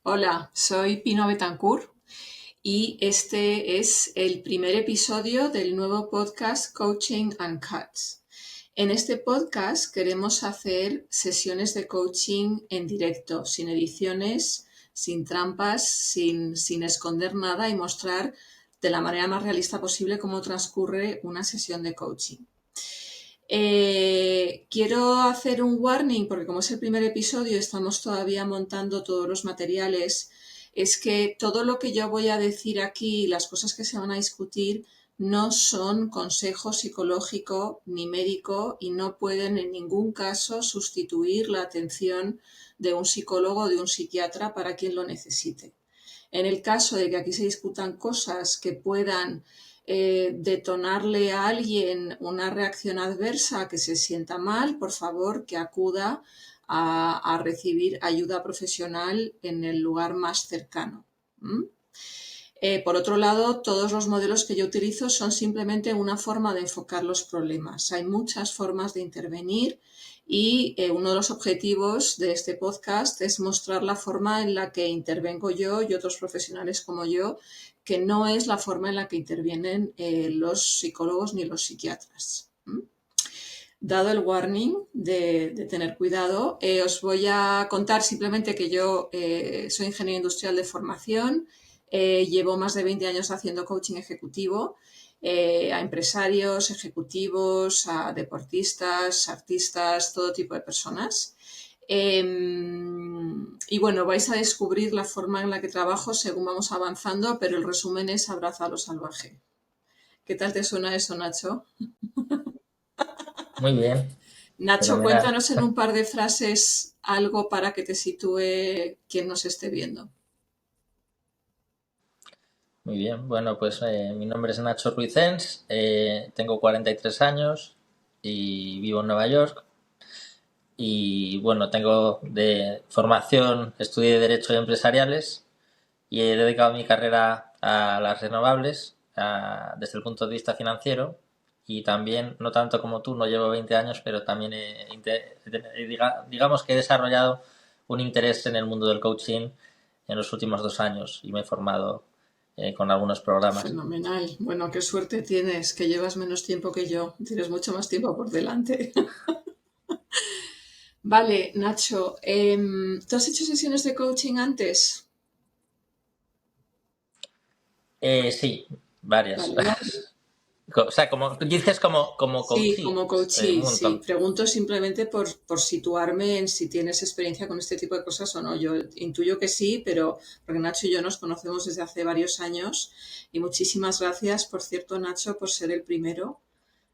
Hola, soy Pino Betancourt y este es el primer episodio del nuevo podcast Coaching Uncut. En este podcast queremos hacer sesiones de coaching en directo, sin ediciones, sin trampas, sin esconder nada y mostrar de la manera más realista posible cómo transcurre una sesión de coaching. Quiero hacer un warning porque como es el primer episodio, estamos todavía montando todos los materiales. Es que todo lo que yo voy a decir aquí, las cosas que se van a discutir, no son consejo psicológico ni médico y no pueden en ningún caso sustituir la atención de un psicólogo o de un psiquiatra para quien lo necesite. En el caso de que aquí se discutan cosas que puedan detonarle a alguien una reacción adversa, que se sienta mal, por favor, que acuda a recibir ayuda profesional en el lugar más cercano. Por otro lado, todos los modelos que yo utilizo son simplemente una forma de enfocar los problemas. Hay muchas formas de intervenir y uno de los objetivos de este podcast es mostrar la forma en la que intervengo yo y otros profesionales como yo, que no es la forma en la que intervienen los psicólogos ni los psiquiatras. Dado el warning de tener cuidado, os voy a contar simplemente que yo soy ingeniero industrial de formación, llevo más de 20 años haciendo coaching ejecutivo a empresarios, ejecutivos, a deportistas, artistas, todo tipo de personas. Y bueno, vais a descubrir la forma en la que trabajo según vamos avanzando, pero el resumen es abraza a lo salvaje. ¿Qué tal te suena eso, Nacho? Muy bien, Nacho, fenomenal. cuéntanos en un par de frases algo para que te sitúe quien nos esté viendo. Muy bien. Bueno, pues mi nombre es Nacho Ruizens, tengo 43 años y vivo en Nueva York. Y bueno, tengo de formación, estudié Derecho y Empresariales y he dedicado mi carrera a las renovables desde el punto de vista financiero. Y también, no tanto como tú, no llevo 20 años, pero también digamos que he desarrollado un interés en el mundo del coaching en los últimos 2 años y me he formado con algunos programas. Fenomenal. Bueno, qué suerte tienes, que llevas menos tiempo que yo. Tienes mucho más tiempo por delante. Vale, Nacho, ¿tú has hecho sesiones de coaching antes? Sí, varias. Vale, no. O sea, como dices, como Sí, coachee, como un coachee, sí. montón. Pregunto simplemente por situarme en si tienes experiencia con este tipo de cosas o no. Yo intuyo que sí, pero porque Nacho y yo nos conocemos desde hace varios años y muchísimas gracias, por cierto, Nacho, por ser el primero.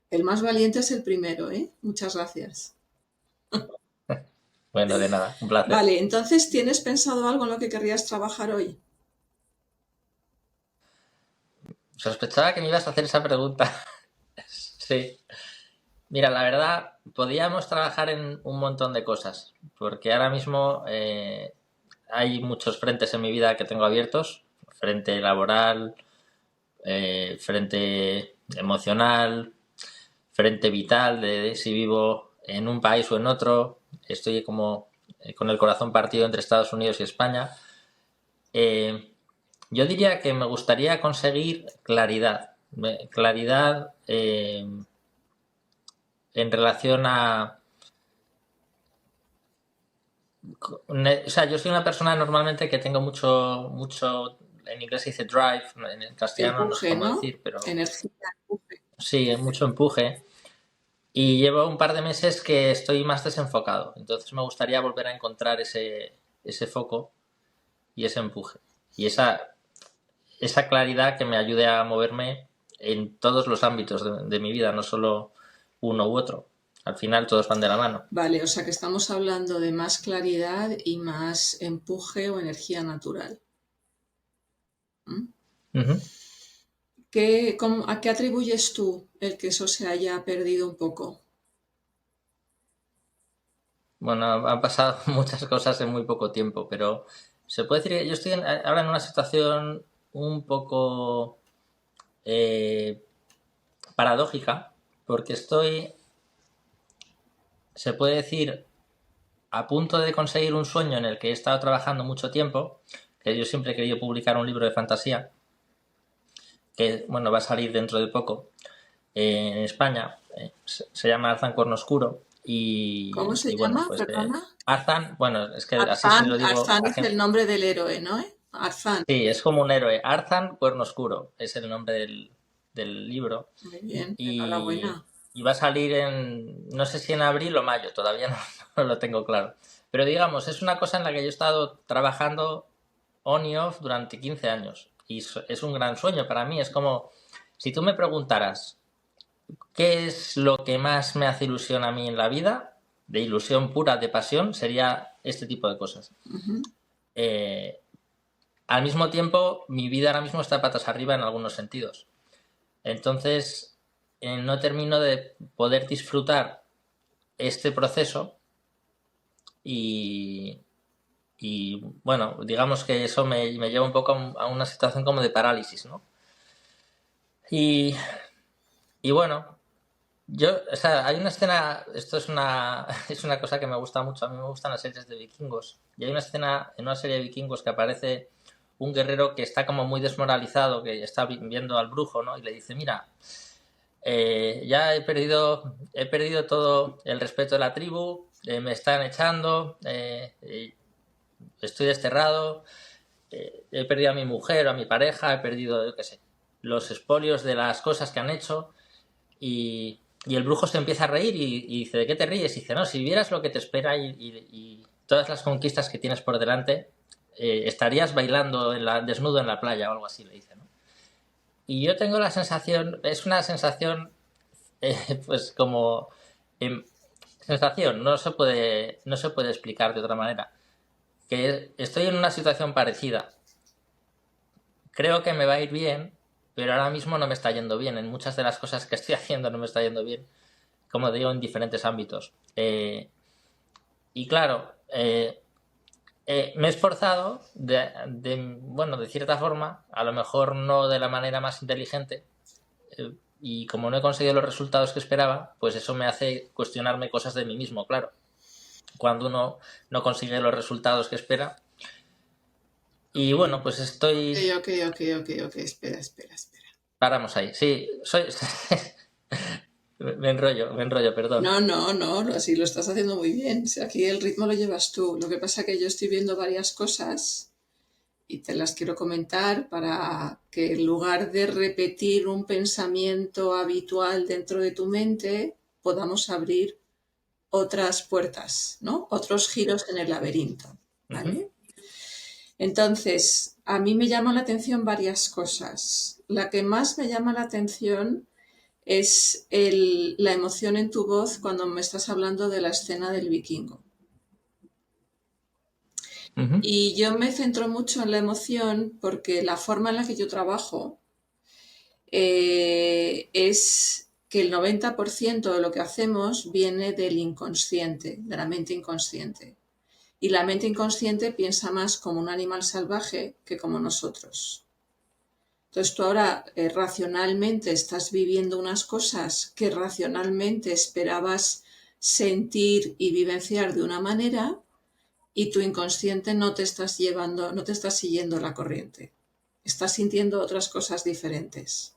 El más valiente es el primero, ¿eh? Muchas gracias. Bueno, de nada, un placer. Vale, entonces, ¿tienes pensado algo en lo que querrías trabajar hoy? Sospechaba que me ibas a hacer esa pregunta. Sí. Mira, la verdad, podíamos trabajar en un montón de cosas, porque ahora mismo hay muchos frentes en mi vida que tengo abiertos. Frente laboral, frente emocional, frente vital, de si vivo en un país o en otro. Estoy como con el corazón partido entre Estados Unidos y España. Eh, yo diría que me gustaría conseguir claridad. Claridad en relación a... O sea, yo soy una persona normalmente que tengo mucho, en inglés se dice drive, en castellano no sé Empuje, cómo ¿no? decir, pero Energía, empuje. sí, mucho empuje. Y llevo un par de meses que estoy más desenfocado. Entonces me gustaría volver a encontrar ese foco y ese empuje. Y esa claridad que me ayude a moverme en todos los ámbitos de mi vida, no solo uno u otro. Al final todos van de la mano. Vale, o sea que estamos hablando de más claridad y más empuje o energía natural. ¿Mm? Ujú. ¿A qué atribuyes tú el que eso se haya perdido un poco? Bueno, han pasado muchas cosas en muy poco tiempo, pero se puede decir que yo estoy ahora en una situación un poco eh, paradójica, porque estoy, se puede decir, a punto de conseguir un sueño en el que he estado trabajando mucho tiempo, que yo siempre he querido publicar un libro de fantasía, que bueno, va a salir dentro de poco en España, se llama Arzan Cuerno Oscuro, ¿Cómo se y bueno, llama? pues Perdona. Arzan, bueno, es que así se Arzán, lo digo Arzán a es el gente. nombre del héroe, ¿no? Arzán. Sí, es como un héroe. Arzan Cuerno Oscuro es el nombre del libro. Muy bien, Y, enhorabuena. y va a salir no sé si en abril o mayo, todavía no, no lo tengo claro. Pero digamos, es una cosa en la que yo he estado trabajando on y off durante 15 años. Y es un gran sueño para mí. Es como, si tú me preguntaras, ¿qué es lo que más me hace ilusión a mí en la vida? De ilusión pura, de pasión, sería este tipo de cosas. Ujú. Eh, Al mismo tiempo, mi vida ahora mismo está patas arriba en algunos sentidos. Entonces, no termino de poder disfrutar este proceso y, bueno, digamos que eso me lleva un poco a una situación como de parálisis, ¿no? Y, bueno, o sea, hay una escena, esto es es una cosa que me gusta mucho, a mí me gustan las series de vikingos, y hay una escena en una serie de vikingos que aparece un guerrero que está como muy desmoralizado, que está viendo al brujo, ¿no? Y le dice, mira, ya he perdido todo el respeto de la tribu, me están echando, estoy desterrado, he perdido a mi mujer, a mi pareja, he perdido, yo qué sé, los expolios de las cosas que han hecho y el brujo se empieza a reír y dice, ¿de qué te ríes? Y dice, no, si vieras lo que te espera y todas las conquistas que tienes por delante, estarías bailando desnudo en la playa o algo así, le dice, ¿no? Y yo tengo la sensación, es una sensación, pues como sensación, no se puede explicar de otra manera, que estoy en una situación parecida. Creo que me va a ir bien, pero ahora mismo no me está yendo bien. En muchas de las cosas que estoy haciendo no me está yendo bien, como digo, en diferentes ámbitos. Y claro, me he esforzado bueno, de cierta forma, a lo mejor no de la manera más inteligente, y como no he conseguido los resultados que esperaba, pues eso me hace cuestionarme cosas de mí mismo, claro. Cuando uno no consigue los resultados que espera. Y bueno, pues Ok, estoy... ok, ok, ok, ok, espera, espera, espera. Paramos ahí. Sí, soy... me enrollo, perdón. No, no, no, así lo estás haciendo muy bien. O sea, aquí el ritmo lo llevas tú. Lo que pasa es que yo estoy viendo varias cosas y te las quiero comentar para que en lugar de repetir un pensamiento habitual dentro de tu mente, podamos abrir otras puertas, ¿no? Otros giros en el laberinto, Ujú, ¿vale? Entonces, a mí me llaman la atención varias cosas. La que más me llama la atención es la emoción en tu voz cuando me estás hablando de la escena del vikingo. ujú, Y yo me centro mucho en la emoción porque la forma en la que yo trabajo es que el 90% de lo que hacemos viene del inconsciente, de la mente inconsciente. Y la mente inconsciente piensa más como un animal salvaje que como nosotros. Entonces tú ahora racionalmente estás viviendo unas cosas que racionalmente esperabas sentir y vivenciar de una manera y tu inconsciente no te estás llevando, no te estás siguiendo la corriente. Estás sintiendo otras cosas diferentes.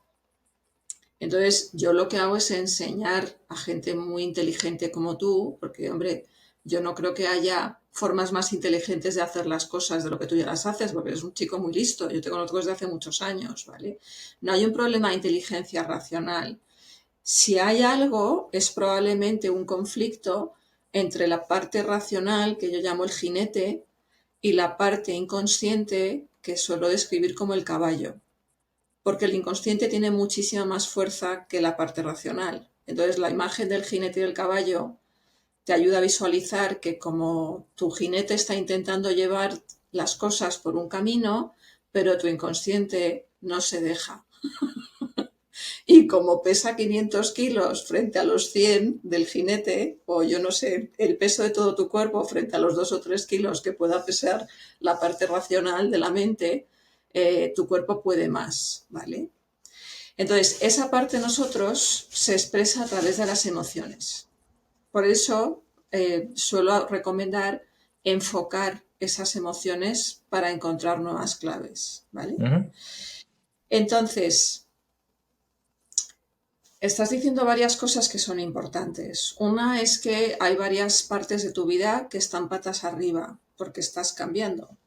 Entonces, yo lo que hago es enseñar a gente muy inteligente como tú, porque, hombre, yo no creo que haya formas más inteligentes de hacer las cosas de lo que tú ya las haces, porque eres un chico muy listo, yo te conozco desde hace muchos años, ¿vale? No hay un problema de inteligencia racional. Si hay algo, es probablemente un conflicto entre la parte racional, que yo llamo el jinete, y la parte inconsciente, que suelo describir como el caballo, porque el inconsciente tiene muchísima más fuerza que la parte racional. Entonces la imagen del jinete y del caballo te ayuda a visualizar que como tu jinete está intentando llevar las cosas por un camino, pero tu inconsciente no se deja. Y como pesa 500 kilos frente a los 100 del jinete, o yo no sé, el peso de todo tu cuerpo frente a los 2 o 3 kilos que pueda pesar la parte racional de la mente, tu cuerpo puede más, ¿vale? Entonces, esa parte de nosotros se expresa a través de las emociones. Por eso, suelo recomendar enfocar esas emociones para encontrar nuevas claves, ¿vale? Entonces, estás diciendo varias cosas que son importantes. Una es que hay varias partes de tu vida que están patas arriba porque estás cambiando.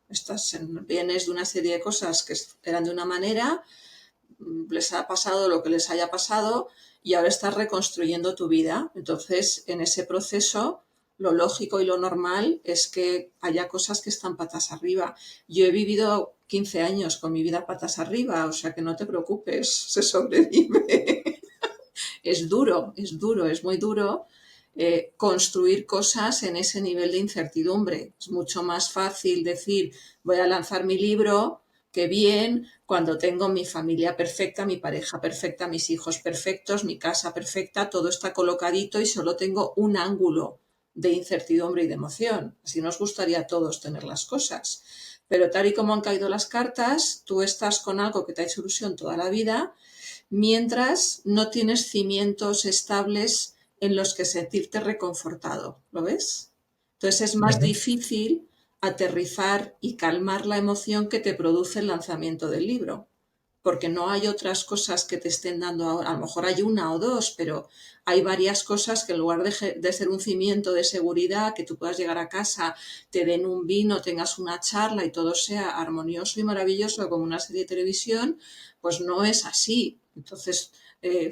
Vienes de una serie de cosas que eran de una manera, les ha pasado lo que les haya pasado y ahora estás reconstruyendo tu vida. Entonces, en ese proceso, lo lógico y lo normal es que haya cosas que están patas arriba. Yo he vivido 15 años con mi vida patas arriba, o sea que no te preocupes, se sobrevive. Es muy duro construir cosas en ese nivel de incertidumbre. Es mucho más fácil decir, voy a lanzar mi libro, que bien, cuando tengo mi familia perfecta, mi pareja perfecta, mis hijos perfectos, mi casa perfecta, todo está colocadito y solo tengo un ángulo de incertidumbre y de emoción. Así nos gustaría a todos tener las cosas. Pero tal y como han caído las cartas, tú estás con algo que te ha hecho ilusión toda la vida mientras no tienes cimientos estables en los que sentirte reconfortado. ¿Lo ves? Entonces es más difícil aterrizar y calmar la emoción que te produce el lanzamiento del libro, porque no hay otras cosas que te estén dando ahora. A lo mejor hay una o dos, pero hay varias cosas que en lugar de ser un cimiento de seguridad, que tú puedas llegar a casa, te den un vino, tengas una charla y todo sea armonioso y maravilloso como una serie de televisión, pues no es así. Entonces,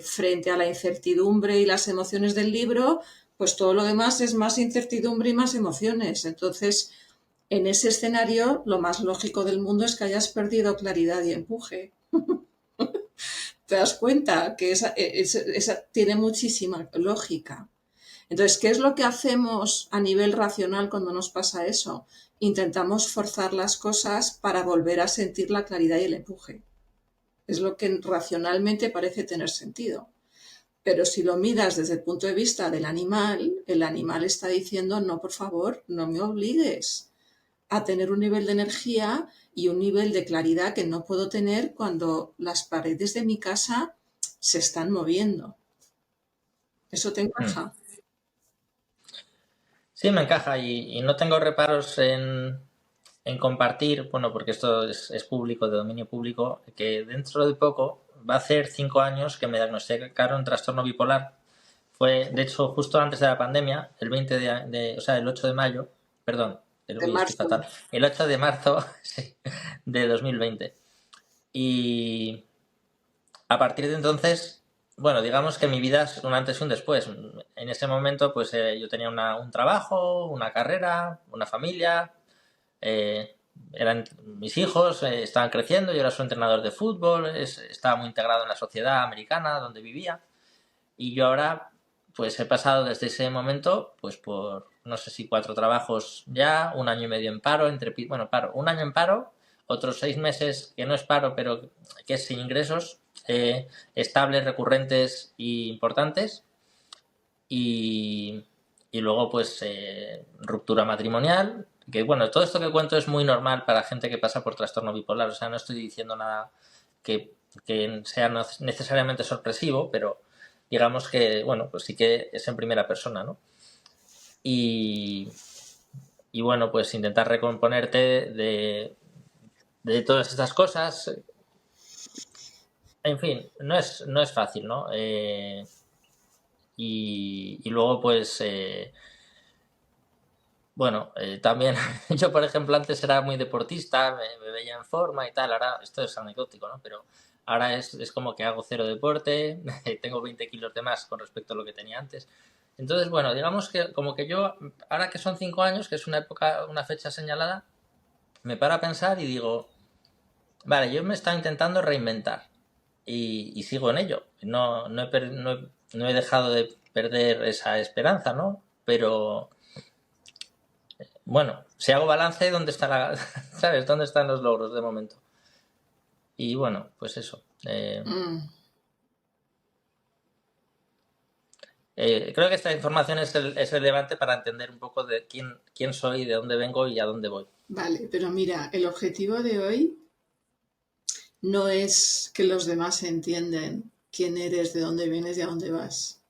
frente a la incertidumbre y las emociones del libro, pues todo lo demás es más incertidumbre y más emociones. Entonces, en ese escenario, lo más lógico del mundo es que hayas perdido claridad y empuje. ¿Te das cuenta? Que esa tiene muchísima lógica. Entonces, ¿qué es lo que hacemos a nivel racional cuando nos pasa eso? Intentamos forzar las cosas para volver a sentir la claridad y el empuje. Es lo que racionalmente parece tener sentido. Pero si lo miras desde el punto de vista del animal, el animal está diciendo, no, por favor, no me obligues a tener un nivel de energía y un nivel de claridad que no puedo tener cuando las paredes de mi casa se están moviendo. ¿Eso te encaja? Sí, me encaja y no tengo reparos en compartir, bueno, porque esto es público, de dominio público, que dentro de poco va a hacer 5 años que me diagnosticaron trastorno bipolar. Fue, de hecho, justo antes de la pandemia, el 20 o sea, el 8 de mayo, perdón, De uy, estoy marzo. fatal, el 8 de marzo sí, de 2020. Y a partir de entonces, bueno, digamos que mi vida es un antes y un después. En ese momento, pues yo tenía un trabajo, una carrera, una familia, eh, mis hijos estaban creciendo, yo era su entrenador de fútbol, estaba muy integrado en la sociedad americana donde vivía y yo ahora pues he pasado desde ese momento pues por no sé si 4 trabajos ya, un año y medio en paro, bueno, paro, un año en paro, otros 6 meses que no es paro pero que es sin ingresos estables, recurrentes e importantes y, y luego pues ruptura matrimonial, que bueno, todo esto que cuento es muy normal para gente que pasa por trastorno bipolar, o sea, no estoy diciendo nada que, que sea necesariamente sorpresivo, pero digamos que, bueno, pues sí que es en primera persona, ¿no? Y, y bueno, pues intentar recomponerte de todas estas cosas, en fin, no es fácil, ¿no? Y luego pues bueno, también yo, por ejemplo, antes era muy deportista, me veía en forma y tal, ahora esto es anecdótico, ¿no? Pero ahora es como que hago cero deporte, tengo 20 kilos de más con respecto a lo que tenía antes. Entonces, bueno, digamos que como que yo, ahora que son 5 años, que es una época, una fecha señalada, me paro a pensar y digo, vale, yo me estaba intentando reinventar y sigo en ello. No he dejado de perder esa esperanza, ¿no? Pero bueno, si hago balance, ¿dónde está ¿sabes? ¿Dónde están los logros de momento? Y bueno, pues eso. Mm, Creo que esta información es relevante para entender un poco de quién soy, de dónde vengo y a dónde voy. vale, pero mira, el objetivo de hoy no es que los demás entiendan quién eres, de dónde vienes y a dónde vas.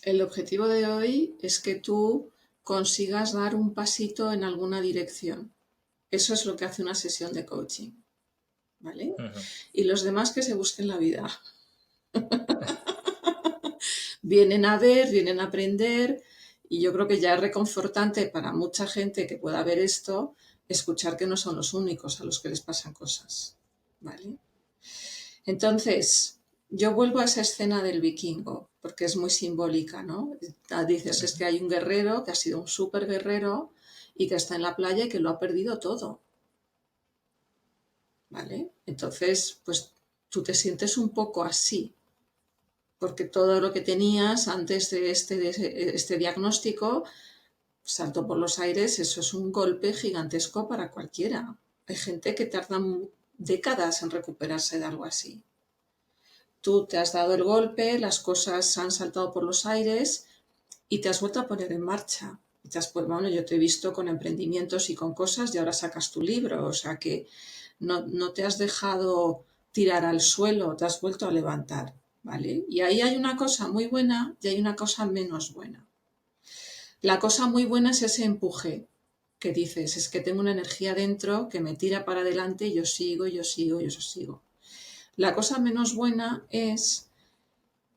El objetivo de hoy es que tú consigas dar un pasito en alguna dirección. Eso es lo que hace una sesión de coaching, ¿vale? Ujú. Y los demás que se busquen la vida. Vienen a ver, vienen a aprender y yo creo que ya es reconfortante para mucha gente que pueda ver esto, escuchar que no son los únicos a los que les pasan cosas, ¿vale? Entonces, yo vuelvo a esa escena del vikingo, porque es muy simbólica, ¿no? Dices, es que hay un guerrero que ha sido un súper guerrero y que está en la playa y que lo ha perdido todo, ¿vale? Entonces, pues tú te sientes un poco así, porque todo lo que tenías antes de este diagnóstico saltó por los aires, eso es un golpe gigantesco para cualquiera. Hay gente que tarda décadas en recuperarse de algo así. Tú te has dado el golpe, las cosas han saltado por los aires y te has vuelto a poner en marcha. Y te has, pues, bueno, yo te he visto con emprendimientos y con cosas y ahora sacas tu libro, o sea que no te has dejado tirar al suelo, te has vuelto a levantar, ¿vale? Y ahí hay una cosa muy buena y hay una cosa menos buena. La cosa muy buena es ese empuje que dices, es que tengo una energía dentro que me tira para adelante y yo sigo, yo sigo, yo sigo. La cosa menos buena es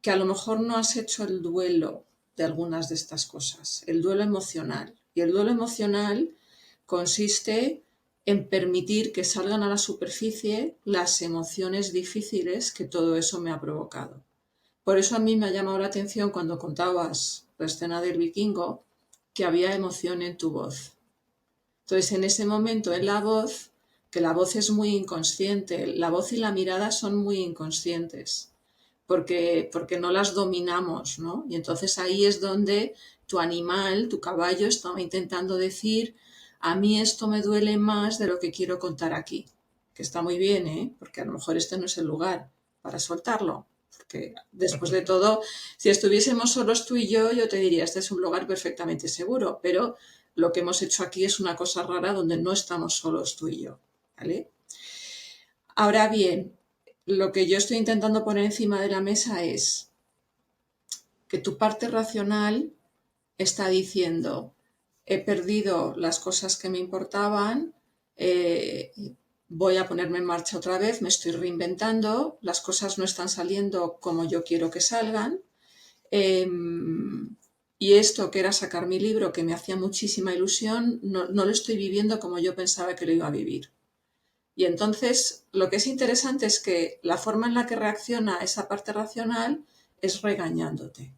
que a lo mejor no has hecho el duelo de algunas de estas cosas, el duelo emocional. Y el duelo emocional consiste en permitir que salgan a la superficie las emociones difíciles que todo eso me ha provocado. Por eso a mí me ha llamado la atención cuando contabas la escena del vikingo, que había emoción en tu voz. Entonces, en ese momento, en la voz, que la voz es muy inconsciente, la voz y la mirada son muy inconscientes, porque no las dominamos, ¿no? Y entonces ahí es donde tu animal, tu caballo, estaba intentando decir, a mí esto me duele más de lo que quiero contar aquí, que está muy bien, ¿eh? Porque a lo mejor este no es el lugar para soltarlo, porque después de todo, si estuviésemos solos tú y yo te diría, este es un lugar perfectamente seguro, pero lo que hemos hecho aquí es una cosa rara donde no estamos solos tú y yo, ¿vale? Ahora bien, lo que yo estoy intentando poner encima de la mesa es que tu parte racional está diciendo, he perdido las cosas que me importaban, eh, voy a ponerme en marcha otra vez, me estoy reinventando, las cosas no están saliendo como yo quiero que salgan. Eh, y esto que era sacar mi libro, que me hacía muchísima ilusión, no lo estoy viviendo como yo pensaba que lo iba a vivir. Y entonces lo que es interesante es que la forma en la que reacciona esa parte racional es regañándote,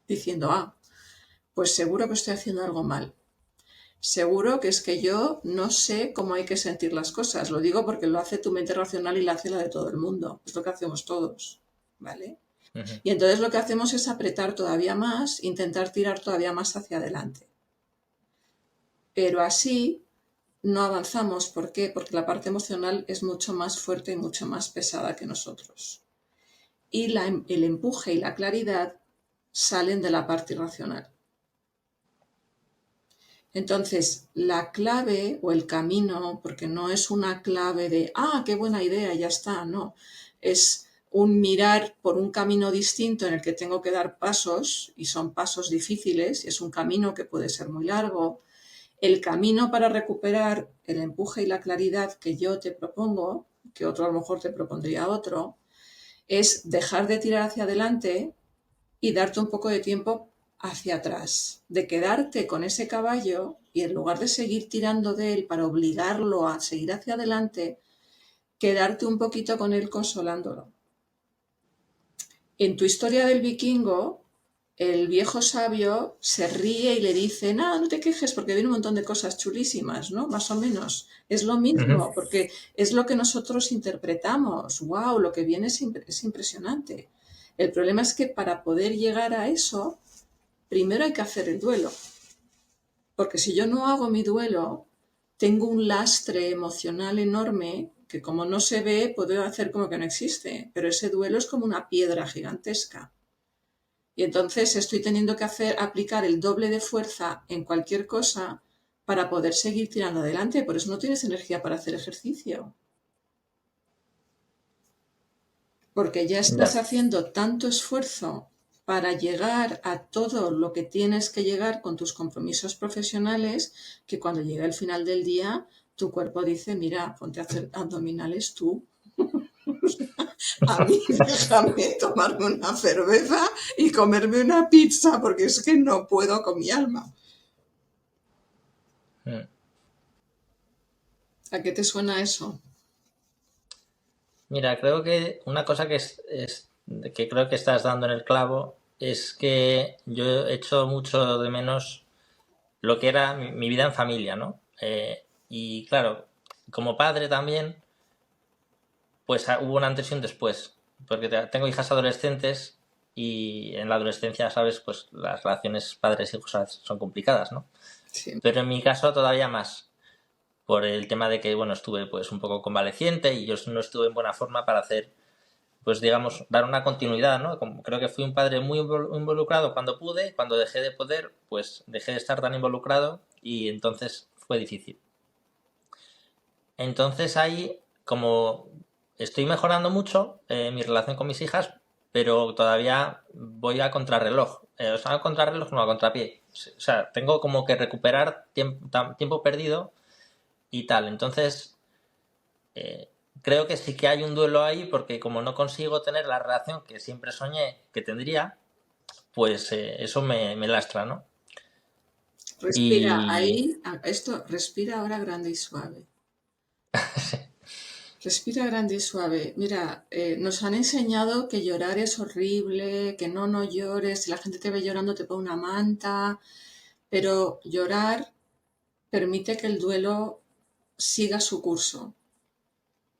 diciendo, pues seguro que estoy haciendo algo mal. Seguro que es que yo no sé cómo hay que sentir las cosas. Lo digo porque lo hace tu mente racional y la hace la de todo el mundo. Es lo que hacemos todos, ¿vale? Ujú. Y entonces lo que hacemos es apretar todavía más, intentar tirar todavía más hacia adelante. Pero así no avanzamos. ¿Por qué? Porque la parte emocional es mucho más fuerte y mucho más pesada que nosotros. Y el empuje y la claridad salen de la parte irracional. Entonces, la clave o el camino, porque no es una clave de, qué buena idea, ya está, no, es un mirar por un camino distinto en el que tengo que dar pasos, y son pasos difíciles, y es un camino que puede ser muy largo. El camino para recuperar el empuje y la claridad que yo te propongo, que otro a lo mejor te propondría otro, es dejar de tirar hacia adelante y darte un poco de tiempo hacia atrás, de quedarte con ese caballo y en lugar de seguir tirando de él para obligarlo a seguir hacia adelante, quedarte un poquito con él consolándolo. En tu historia del vikingo, el viejo sabio se ríe y le dice, nada, no te quejes porque viene un montón de cosas chulísimas, ¿no? Más o menos. Es lo Ujú. mismo, porque es lo que nosotros interpretamos. ¡Wow! Lo que viene es impresionante. El problema es que para poder llegar a eso, primero hay que hacer el duelo. Porque si yo no hago mi duelo, tengo un lastre emocional enorme que como no se ve, puedo hacer como que no existe. Pero ese duelo es como una piedra gigantesca. Y entonces estoy teniendo que aplicar el doble de fuerza en cualquier cosa para poder seguir tirando adelante. Por eso no tienes energía para hacer ejercicio. Porque ya estás Ya. haciendo tanto esfuerzo para llegar a todo lo que tienes que llegar con tus compromisos profesionales, que cuando llega el final del día, tu cuerpo dice, mira, ponte a hacer abdominales tú. A mí déjame tomarme una cerveza y comerme una pizza, porque es que no puedo con mi alma. Mm. ¿A qué te suena eso? Mira, creo que una cosa que creo que estás dando en el clavo es que yo he hecho mucho de menos lo que era mi vida en familia, ¿no? Y claro, como padre también, pues hubo un antes y un después, porque tengo hijas adolescentes y en la adolescencia, sabes, pues las relaciones padres-hijos son complicadas, ¿no? Sí. Pero en mi caso todavía más, por el tema de que, bueno, estuve pues un poco convaleciente y yo no estuve en buena forma para hacer, pues digamos, dar una continuidad, ¿no? Como creo que fui un padre muy involucrado cuando pude, cuando dejé de poder, pues dejé de estar tan involucrado y entonces fue difícil. Entonces ahí, como estoy mejorando mucho mi relación con mis hijas, pero todavía voy a contrarreloj. O sea, a contrarreloj, no a contrapié. O sea, tengo como que recuperar tiempo perdido y tal. Entonces, eh, creo que sí que hay un duelo ahí porque como no consigo tener la relación que siempre soñé que tendría, pues eso me lastra, ¿no? Respira Y ahí, respira ahora grande y suave. Respira grande y suave. Mira, nos han enseñado que llorar es horrible, que no llores, si la gente te ve llorando te pone una manta, pero llorar permite que el duelo siga su curso,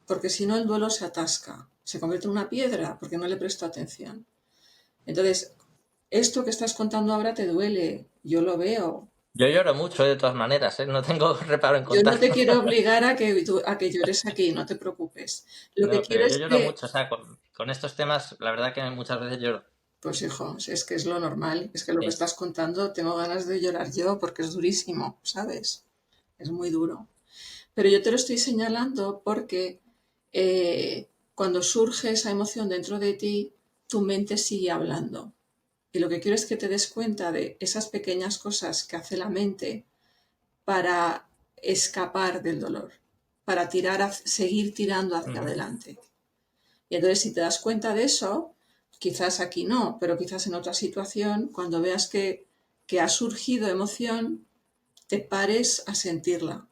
porque si no el duelo se atasca, se convierte en una piedra porque no le presto atención. Entonces, esto que estás contando ahora te duele, yo lo veo. yo lloro mucho de todas maneras, ¿eh? No tengo reparo en Yo no te contarlo. quiero obligar a que llores aquí, no te preocupes. Lo que No, quiero pero yo es lloro que, mucho, o sea, con estos temas, la verdad que muchas veces lloro. pues hijo, es que es lo normal, es que lo que Sí. estás contando tengo ganas de llorar yo porque es durísimo, ¿sabes? Es muy duro. Pero yo te lo estoy señalando porque cuando surge esa emoción dentro de ti, tu mente sigue hablando. Y lo que quiero es que te des cuenta de esas pequeñas cosas que hace la mente para escapar del dolor, para seguir tirando hacia Ujú. adelante. Y entonces si te das cuenta de eso, quizás aquí no, pero quizás en otra situación, cuando veas que ha surgido emoción, te pares a sentirla.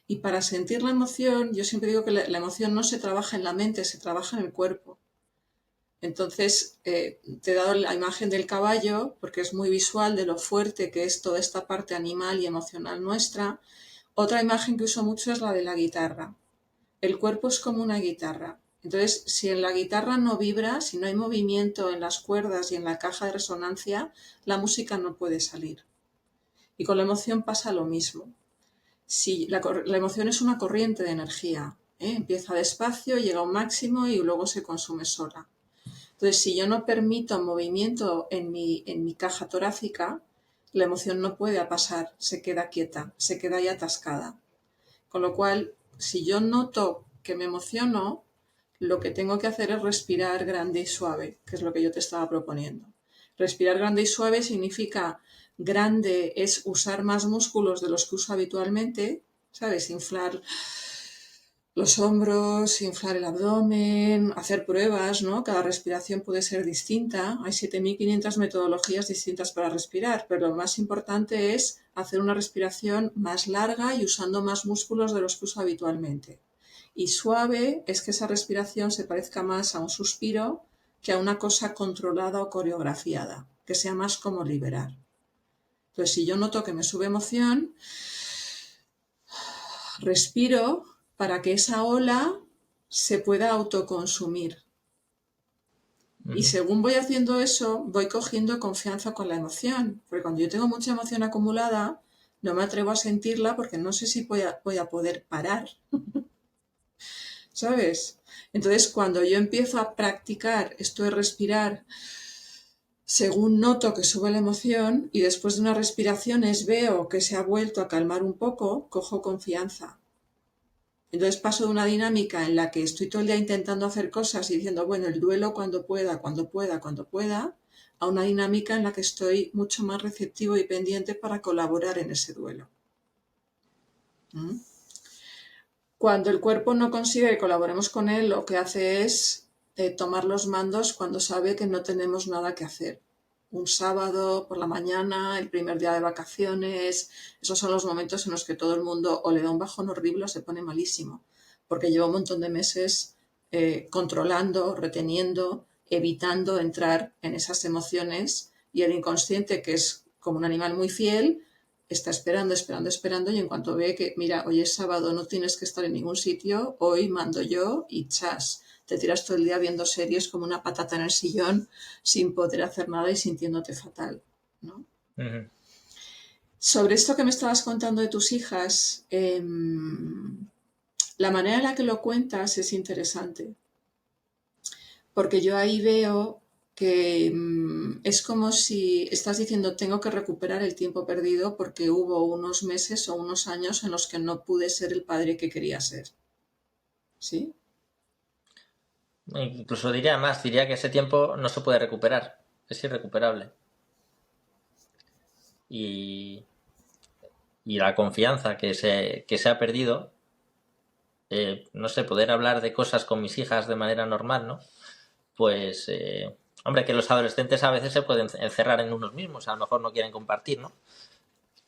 Y para sentir la emoción, yo siempre digo que la emoción no se trabaja en la mente, se trabaja en el cuerpo. Entonces, te he dado la imagen del caballo porque es muy visual de lo fuerte que es toda esta parte animal y emocional nuestra. Otra imagen que uso mucho es la de la guitarra. El cuerpo es como una guitarra. Entonces, si en la guitarra no vibra, si no hay movimiento en las cuerdas y en la caja de resonancia, la música no puede salir. Y con la emoción pasa lo mismo. Si la emoción es una corriente de energía, empieza despacio, llega a un máximo y luego se consume sola. Entonces, si yo no permito movimiento en mi caja torácica, la emoción no puede pasar, se queda quieta, se queda ahí atascada. Con lo cual, si yo noto que me emociono, lo que tengo que hacer es respirar grande y suave, que es lo que yo te estaba proponiendo. Respirar grande y suave significa grande es usar más músculos de los que uso habitualmente, ¿sabes? Inflar los hombros, inflar el abdomen, hacer pruebas, ¿no? Cada respiración puede ser distinta. Hay 7.500 metodologías distintas para respirar, pero lo más importante es hacer una respiración más larga y usando más músculos de los que uso habitualmente. Y suave es que esa respiración se parezca más a un suspiro que a una cosa controlada o coreografiada, que sea más como liberar. Entonces, si yo noto que me sube emoción, respiro para que esa ola se pueda autoconsumir. Y Ujú. según voy haciendo eso, voy cogiendo confianza con la emoción. Porque cuando yo tengo mucha emoción acumulada, no me atrevo a sentirla porque no sé si voy a poder parar, ¿sabes? Entonces, cuando yo empiezo a practicar esto de respirar, según noto que sube la emoción y después de unas respiraciones veo que se ha vuelto a calmar un poco, cojo confianza. Entonces paso de una dinámica en la que estoy todo el día intentando hacer cosas y diciendo, bueno, el duelo cuando pueda, cuando pueda, cuando pueda, a una dinámica en la que estoy mucho más receptivo y pendiente para colaborar en ese duelo. ¿Mm? Cuando el cuerpo no consigue que colaboremos con él, lo que hace es tomar los mandos cuando sabe que no tenemos nada que hacer. Un sábado por la mañana, el primer día de vacaciones, esos son los momentos en los que todo el mundo o le da un bajón horrible o se pone malísimo, porque lleva un montón de meses controlando, reteniendo, evitando entrar en esas emociones, y el inconsciente, que es como un animal muy fiel, está esperando, esperando, esperando, y en cuanto ve que, mira, hoy es sábado, no tienes que estar en ningún sitio, hoy mando yo y chas, te tiras todo el día viendo series como una patata en el sillón sin poder hacer nada y sintiéndote fatal, ¿no? Ujú. Sobre esto que me estabas contando de tus hijas, la manera en la que lo cuentas es interesante, porque yo ahí veo que es como si estás diciendo tengo que recuperar el tiempo perdido porque hubo unos meses o unos años en los que no pude ser el padre que quería ser. ¿Sí? Incluso diría más, diría que ese tiempo no se puede recuperar, es irrecuperable. Y, y la confianza que se ha perdido, no sé, poder hablar de cosas con mis hijas de manera normal, ¿no? Pues, hombre, que los adolescentes a veces se pueden encerrar en unos mismos, a lo mejor no quieren compartir, ¿no?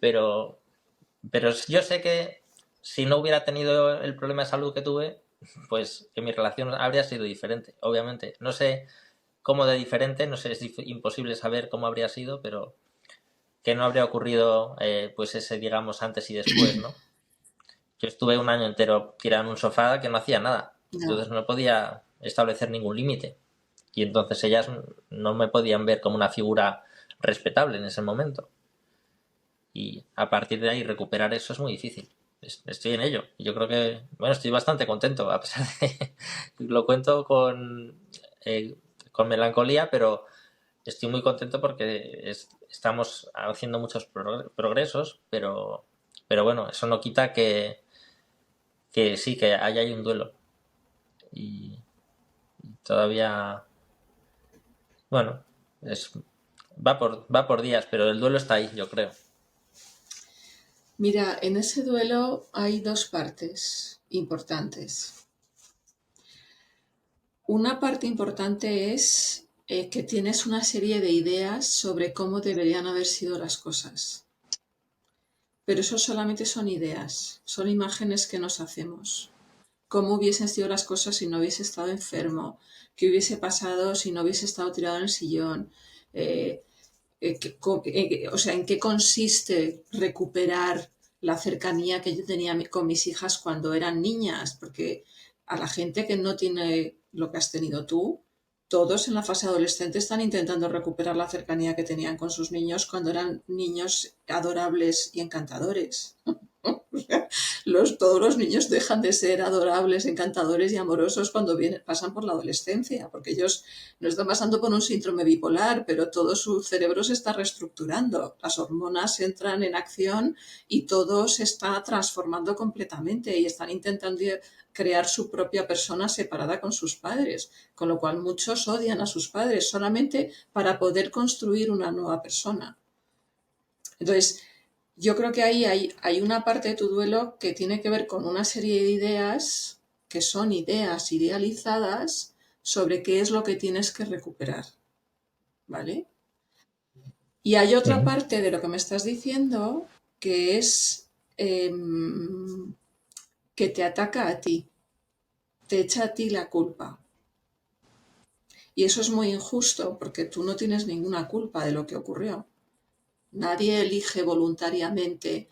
Pero, pero yo sé que si no hubiera tenido el problema de salud que tuve, pues que mi relación habría sido diferente, obviamente. No sé cómo de diferente, no sé, es imposible saber cómo habría sido, pero que no habría ocurrido, pues ese, digamos, antes y después, ¿no? Yo estuve un año entero tirado en un sofá que no hacía nada, No. entonces no podía establecer ningún límite. Y entonces ellas no me podían ver como una figura respetable en ese momento. Y a partir de ahí recuperar eso es muy difícil. Estoy en ello. Y yo creo que, bueno, estoy bastante contento, a pesar de lo cuento con melancolía, pero estoy muy contento porque estamos haciendo muchos progresos, pero bueno, eso no quita que sí, que hay un duelo. Y todavía, bueno, es, va por días, pero el duelo está ahí, yo creo. Mira, en ese duelo hay dos partes importantes. Una parte importante es que tienes una serie de ideas sobre cómo deberían haber sido las cosas. Pero eso solamente son ideas, son imágenes que nos hacemos. Cómo hubiesen sido las cosas si no hubiese estado enfermo, qué hubiese pasado si no hubiese estado tirado en el sillón, eh, o sea, en qué consiste recuperar la cercanía que yo tenía con mis hijas cuando eran niñas, porque a la gente que no tiene lo que has tenido tú, todos en la fase adolescente están intentando recuperar la cercanía que tenían con sus niños cuando eran niños adorables y encantadores. Todos los niños dejan de ser adorables, encantadores y amorosos cuando pasan por la adolescencia, porque ellos no están pasando por un síndrome bipolar, pero todo su cerebro se está reestructurando, las hormonas entran en acción y todo se está transformando completamente y están intentando crear su propia persona separada con sus padres, con lo cual muchos odian a sus padres solamente para poder construir una nueva persona. Entonces, yo creo que ahí hay una parte de tu duelo que tiene que ver con una serie de ideas que son ideas idealizadas sobre qué es lo que tienes que recuperar, ¿vale? Y hay otra Ujú. parte de lo que me estás diciendo que es que te ataca a ti, te echa a ti la culpa. Y eso es muy injusto porque tú no tienes ninguna culpa de lo que ocurrió. Nadie elige voluntariamente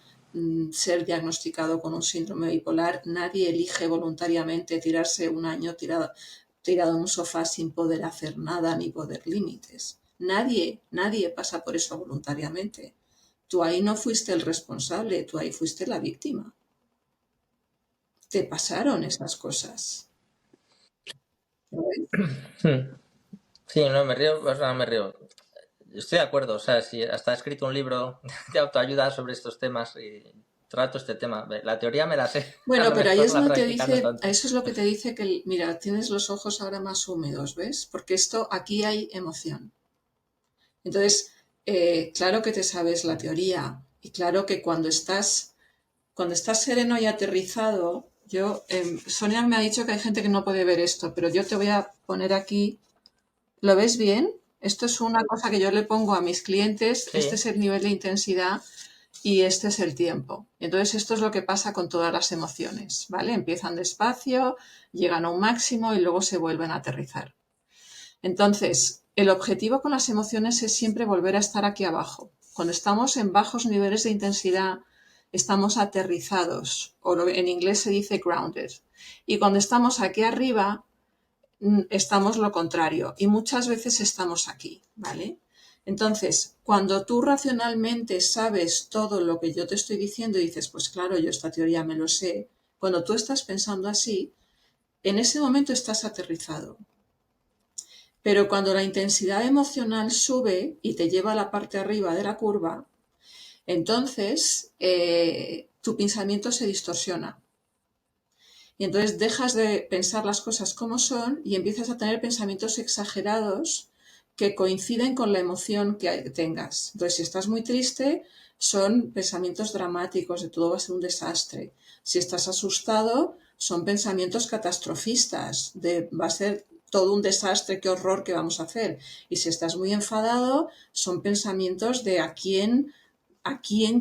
ser diagnosticado con un síndrome bipolar, nadie elige voluntariamente tirarse un año tirado en un sofá sin poder hacer nada ni poder límites. Nadie pasa por eso voluntariamente. Tú ahí no fuiste el responsable, tú ahí fuiste la víctima. Te pasaron esas cosas. ¿Sabes? Sí, no me río, o sea, me río. Estoy de acuerdo, o sea, si hasta he escrito un libro de autoayuda sobre estos temas y trato este tema. La teoría me la sé, a Bueno, lo pero ahí mejor es la donde te práctica no dice, tanto. eso es lo que te dice que, mira, tienes los ojos ahora más húmedos, ¿ves? Porque aquí hay emoción. Entonces, claro que te sabes la teoría y claro que cuando estás sereno y aterrizado, Sonia me ha dicho que hay gente que no puede ver esto, pero yo te voy a poner aquí, ¿lo ves bien? Esto es una cosa que yo le pongo a mis clientes, este Sí. es el nivel de intensidad y este es el tiempo. Entonces, esto es lo que pasa con todas las emociones, ¿vale? Empiezan despacio, llegan a un máximo y luego se vuelven a aterrizar. Entonces, el objetivo con las emociones es siempre volver a estar aquí abajo. Cuando estamos en bajos niveles de intensidad, estamos aterrizados, o en inglés se dice grounded. Y cuando estamos aquí arriba, estamos lo contrario. Y muchas veces estamos aquí, ¿vale? Entonces, cuando tú racionalmente sabes todo lo que yo te estoy diciendo y dices, pues claro, yo esta teoría me lo sé, cuando tú estás pensando así, en ese momento estás aterrizado. Pero cuando la intensidad emocional sube y te lleva a la parte arriba de la curva, entonces tu pensamiento se distorsiona. Y entonces dejas de pensar las cosas como son y empiezas a tener pensamientos exagerados que coinciden con la emoción que tengas. Entonces, si estás muy triste, son pensamientos dramáticos, de todo va a ser un desastre. Si estás asustado, son pensamientos catastrofistas, de va a ser todo un desastre, qué horror que vamos a hacer. Y si estás muy enfadado, son pensamientos de a quién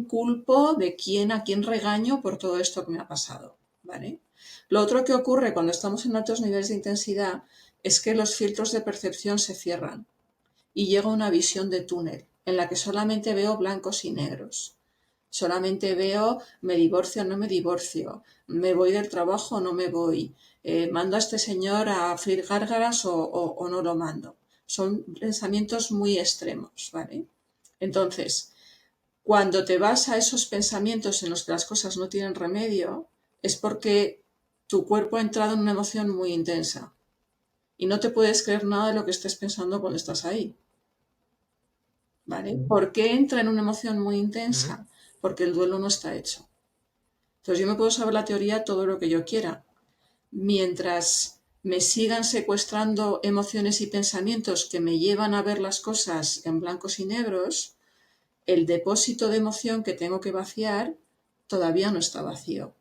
culpo, a quién regaño por todo esto que me ha pasado. ¿Vale? Lo otro que ocurre cuando estamos en altos niveles de intensidad es que los filtros de percepción se cierran y llega una visión de túnel en la que solamente veo blancos y negros. Solamente veo me divorcio o no me divorcio, me voy del trabajo o no me voy, mando a este señor a freír gárgaras o no lo mando. Son pensamientos muy extremos, ¿vale? Entonces, cuando te vas a esos pensamientos en los que las cosas no tienen remedio, es porque tu cuerpo ha entrado en una emoción muy intensa y no te puedes creer nada de lo que estés pensando cuando estás ahí, ¿vale? ¿Por qué entra en una emoción muy Ujú. intensa? Porque el duelo no está hecho. Entonces yo me puedo saber la teoría todo lo que yo quiera. Mientras me sigan secuestrando emociones y pensamientos que me llevan a ver las cosas en blancos y negros, el depósito de emoción que tengo que vaciar todavía no está vacío.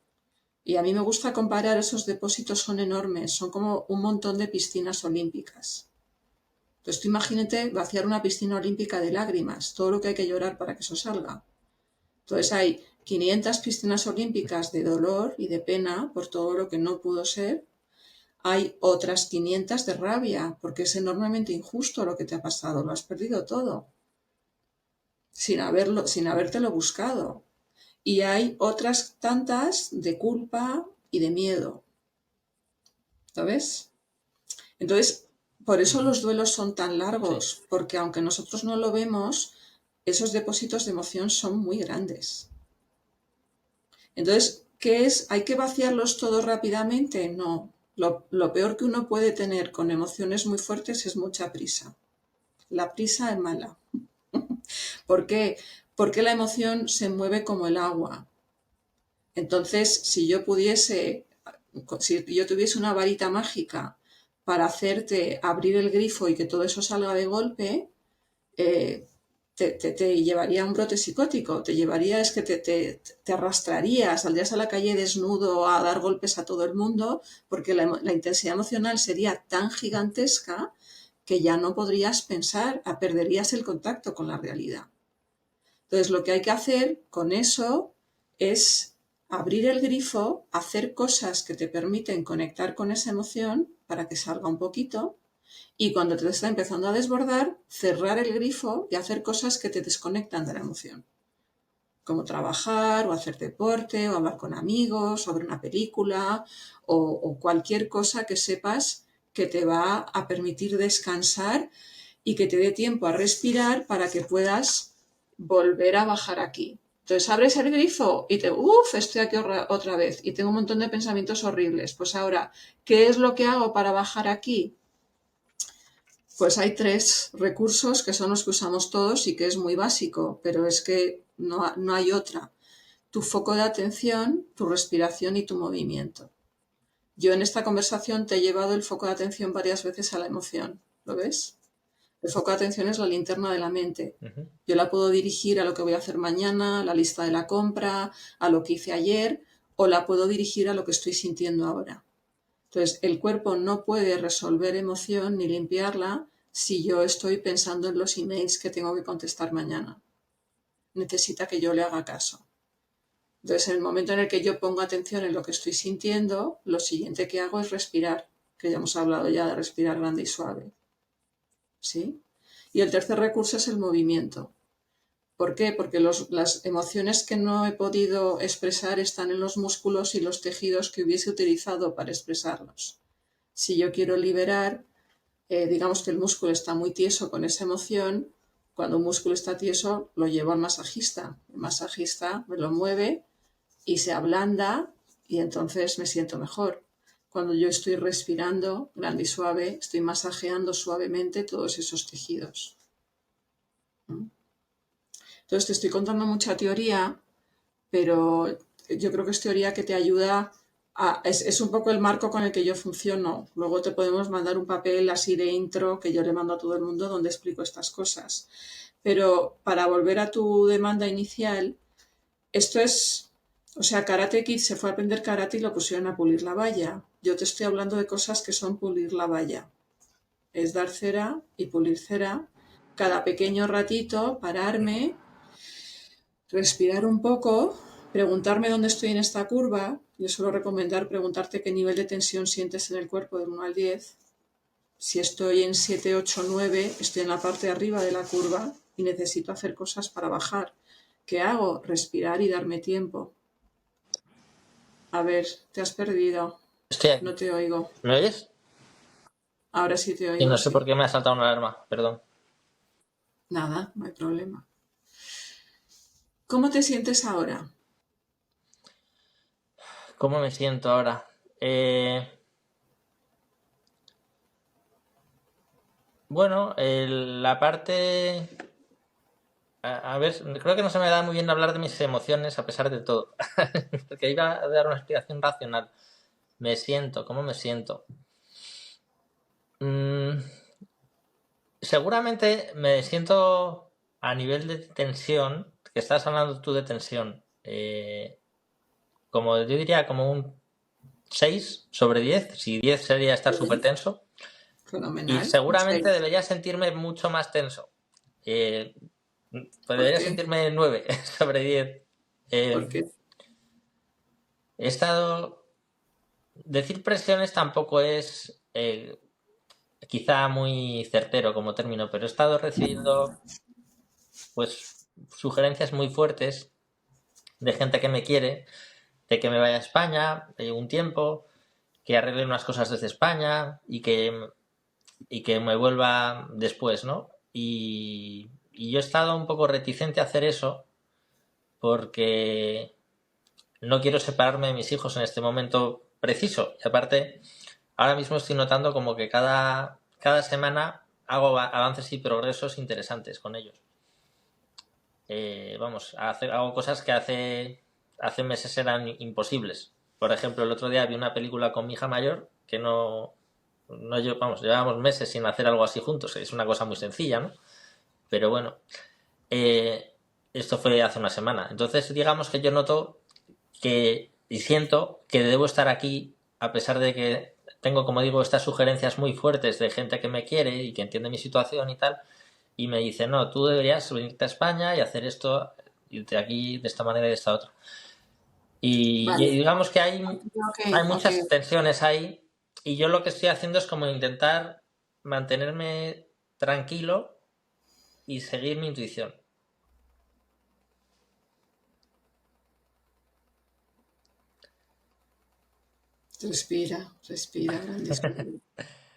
Y a mí me gusta comparar esos depósitos, son enormes, son como un montón de piscinas olímpicas. Entonces tú imagínate vaciar una piscina olímpica de lágrimas, todo lo que hay que llorar para que eso salga. Entonces hay 500 piscinas olímpicas de dolor y de pena por todo lo que no pudo ser. Hay otras 500 de rabia, porque es enormemente injusto lo que te ha pasado, lo has perdido todo, sin habértelo buscado. Y hay otras tantas de culpa y de miedo, ¿sabes? Entonces, por eso Ujú. los duelos son tan Sí. largos, porque aunque nosotros no lo vemos, esos depósitos de emoción son muy grandes. Entonces, ¿qué es? ¿Hay que vaciarlos todos rápidamente? No. Lo peor que uno puede tener con emociones muy fuertes es mucha prisa. La prisa es mala. ¿Por qué? Porque la emoción se mueve como el agua. Entonces, si yo tuviese una varita mágica para hacerte abrir el grifo y que todo eso salga de golpe, eh, te llevaría a un brote psicótico, es que te arrastrarías, saldrías a la calle desnudo a dar golpes a todo el mundo, porque la intensidad emocional sería tan gigantesca que ya no podrías pensar, perderías el contacto con la realidad. Entonces, lo que hay que hacer con eso es abrir el grifo, hacer cosas que te permiten conectar con esa emoción para que salga un poquito y cuando te está empezando a desbordar, cerrar el grifo y hacer cosas que te desconectan de la emoción, como trabajar o hacer deporte o hablar con amigos o ver una película o cualquier cosa que sepas que te va a permitir descansar y que te dé tiempo a respirar para que puedas volver a bajar aquí. Entonces abres el grifo y estoy aquí otra vez y tengo un montón de pensamientos horribles. Pues ahora, ¿qué es lo que hago para bajar aquí? Pues hay tres recursos que son los que usamos todos y que es muy básico, pero es que no hay otra. Tu foco de atención, tu respiración y tu movimiento. Yo en esta conversación te he llevado el foco de atención varias veces a la emoción, ¿lo ves? El foco de atención es la linterna de la mente. Ujú. Yo la puedo dirigir a lo que voy a hacer mañana, a la lista de la compra, a lo que hice ayer, o la puedo dirigir a lo que estoy sintiendo ahora. Entonces, el cuerpo no puede resolver emoción ni limpiarla si yo estoy pensando en los emails que tengo que contestar mañana. Necesita que yo le haga caso. Entonces, en el momento en el que yo pongo atención en lo que estoy sintiendo, lo siguiente que hago es respirar, que ya hemos hablado ya de respirar grande y suave. ¿Sí? Y el tercer recurso es el movimiento. ¿Por qué? Porque las emociones que no he podido expresar están en los músculos y los tejidos que hubiese utilizado para expresarlos. Si yo quiero liberar, digamos que el músculo está muy tieso con esa emoción, cuando un músculo está tieso lo llevo al masajista. El masajista me lo mueve y se ablanda y entonces me siento mejor. Cuando yo estoy respirando grande y suave, estoy masajeando suavemente todos esos tejidos. Entonces te estoy contando mucha teoría, pero yo creo que es teoría que te ayuda es un poco el marco con el que yo funciono. Luego te podemos mandar un papel así de intro que yo le mando a todo el mundo donde explico estas cosas. Pero para volver a tu demanda inicial, esto es, o sea, Karate Kid se fue a aprender karate y lo pusieron a pulir la valla. Yo te estoy hablando de cosas que son pulir la valla. Es dar cera y pulir cera. Cada pequeño ratito, pararme, respirar un poco, preguntarme dónde estoy en esta curva. Yo suelo recomendar preguntarte qué nivel de tensión sientes en el cuerpo del 1 al 10. Si estoy en 7, 8, 9, estoy en la parte de arriba de la curva y necesito hacer cosas para bajar. ¿Qué hago? Respirar y darme tiempo. A ver, te has perdido. Estoy No aquí. te oigo. ¿Me oyes? Ahora sí te Y oigo, no sé por sí. qué me ha saltado una alarma, perdón. Nada, no hay problema. ¿Cómo te sientes ahora? ¿Cómo me siento ahora? Bueno, la parte... A ver, creo que no se me da muy bien hablar de mis emociones a pesar de todo. Porque iba a dar una explicación racional. Me siento, ¿cómo me siento? Mm, seguramente me siento a nivel de tensión, que estás hablando tú de tensión, como yo diría como un 6/10, si 10 sería estar súper Bien, tenso, y fenomenal. Un seguramente 6. debería sentirme mucho más tenso. Eh, pues ¿Por debería qué? sentirme 9/10. Eh, Porque he estado... Decir presiones tampoco es quizá muy certero como término, pero he estado recibiendo pues sugerencias muy fuertes de gente que me quiere, de que me vaya a España un tiempo, que arregle unas cosas desde España y que me vuelva después, ¿no? Y yo he estado un poco reticente a hacer eso porque no quiero separarme de mis hijos en este momento preciso. Y aparte, ahora mismo estoy notando como que cada semana hago avances y progresos interesantes con ellos. Vamos, hago cosas que hace meses eran imposibles. Por ejemplo, el otro día vi una película con mi hija mayor que vamos, llevábamos meses sin hacer algo así juntos. Es una cosa muy sencilla, ¿no? Pero bueno, eh, esto fue hace una semana. Entonces, digamos que yo noto y siento que debo estar aquí a pesar de que tengo, como digo, estas sugerencias muy fuertes de gente que me quiere y que entiende mi situación y tal, y me dice, no, tú deberías venirte a España y hacer esto, irte aquí de esta manera y de esta otra. Y vale, digamos que ok, hay ok. muchas tensiones ahí, y yo lo que estoy haciendo es como intentar mantenerme tranquilo y seguir mi intuición. Respira, respira, grande.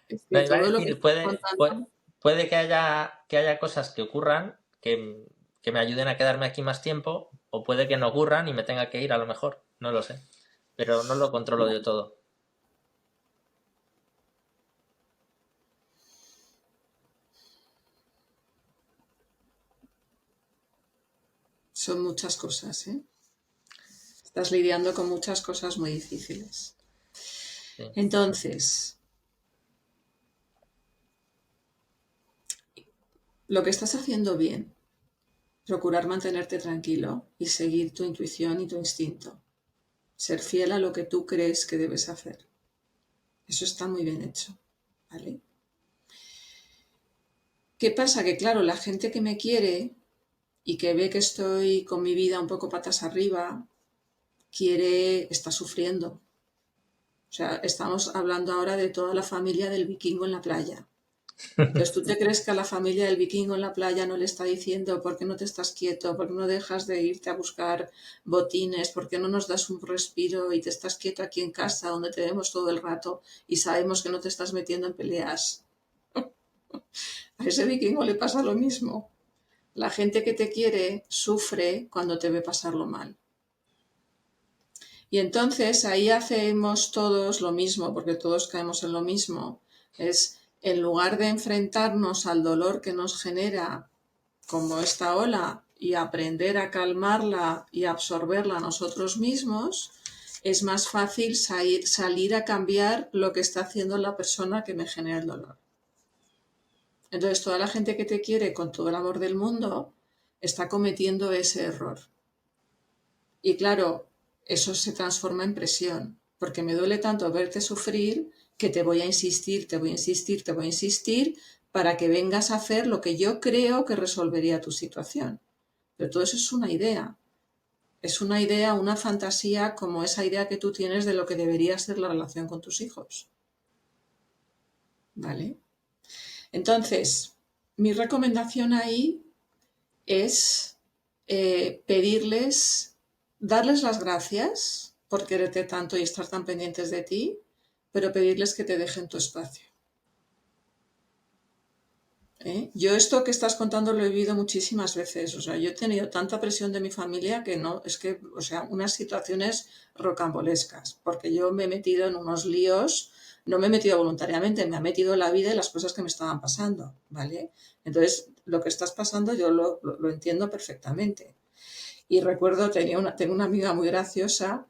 Es No, que iba a todo lo que decir, estás contando, puede que haya cosas que ocurran que me ayuden a quedarme aquí más tiempo, o puede que no ocurran y me tenga que ir a lo mejor, no lo sé, pero no lo controlo yo todo. son muchas cosas, ¿eh? Estás lidiando con muchas cosas muy difíciles. Sí. Entonces, lo que estás haciendo bien, procurar mantenerte tranquilo y seguir tu intuición y tu instinto. Ser fiel a lo que tú crees que debes hacer. Eso está muy bien hecho, ¿vale? ¿Qué pasa? Que claro, la gente que me quiere y que ve que estoy con mi vida un poco patas arriba, está sufriendo. O sea, estamos hablando ahora de toda la familia del vikingo en la playa. Entonces, ¿tú te crees que a la familia del vikingo en la playa no le está diciendo por qué no te estás quieto, por qué no dejas de irte a buscar botines, por qué no nos das un respiro y te estás quieto aquí en casa donde te vemos todo el rato y sabemos que no te estás metiendo en peleas? A ese vikingo le pasa lo mismo. La gente que te quiere sufre cuando te ve pasarlo mal. Y entonces ahí hacemos todos lo mismo, porque todos caemos en lo mismo. Es, en lugar de enfrentarnos al dolor que nos genera como esta ola y aprender a calmarla y absorberla nosotros mismos, es más fácil salir a cambiar lo que está haciendo la persona que me genera el dolor. Entonces toda la gente que te quiere con todo el amor del mundo está cometiendo ese error. Y claro, eso se transforma en presión, porque me duele tanto verte sufrir que te voy a insistir, te voy a insistir, te voy a insistir para que vengas a hacer lo que yo creo que resolvería tu situación. Pero todo eso es una idea, una fantasía como esa idea que tú tienes de lo que debería ser la relación con tus hijos. ¿Vale? Entonces, mi recomendación ahí es pedirles, darles las gracias por quererte tanto y estar tan pendientes de ti, pero pedirles que te dejen tu espacio. Yo esto que estás contando lo he vivido muchísimas veces. O sea, yo he tenido tanta presión de mi familia que no, es que, o sea, unas situaciones rocambolescas, porque yo me he metido en unos líos, no me he metido voluntariamente, me ha metido la vida y las cosas que me estaban pasando, ¿vale? Entonces, lo que estás pasando yo lo entiendo perfectamente. Y recuerdo, tengo una amiga muy graciosa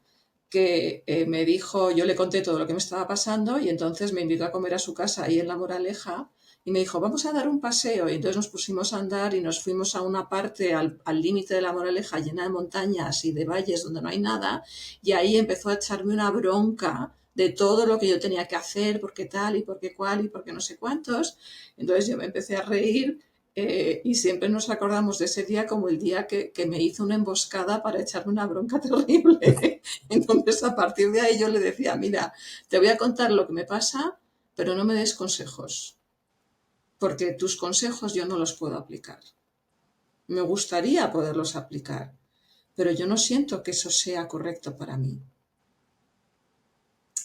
que me dijo, yo le conté todo lo que me estaba pasando y entonces me invitó a comer a su casa ahí en La Moraleja y me dijo, vamos a dar un paseo. Y entonces nos pusimos a andar y nos fuimos a una parte al límite de La Moraleja llena de montañas y de valles donde no hay nada y ahí empezó a echarme una bronca de todo lo que yo tenía que hacer, porque tal y porque cual y porque no sé cuántos. Entonces yo me empecé a reír y siempre nos acordamos de ese día como el día que me hizo una emboscada para echarme una bronca terrible. Entonces, a partir de ahí yo le decía, mira, te voy a contar lo que me pasa, pero no me des consejos, porque tus consejos yo no los puedo aplicar. Me gustaría poderlos aplicar, pero yo no siento que eso sea correcto para mí.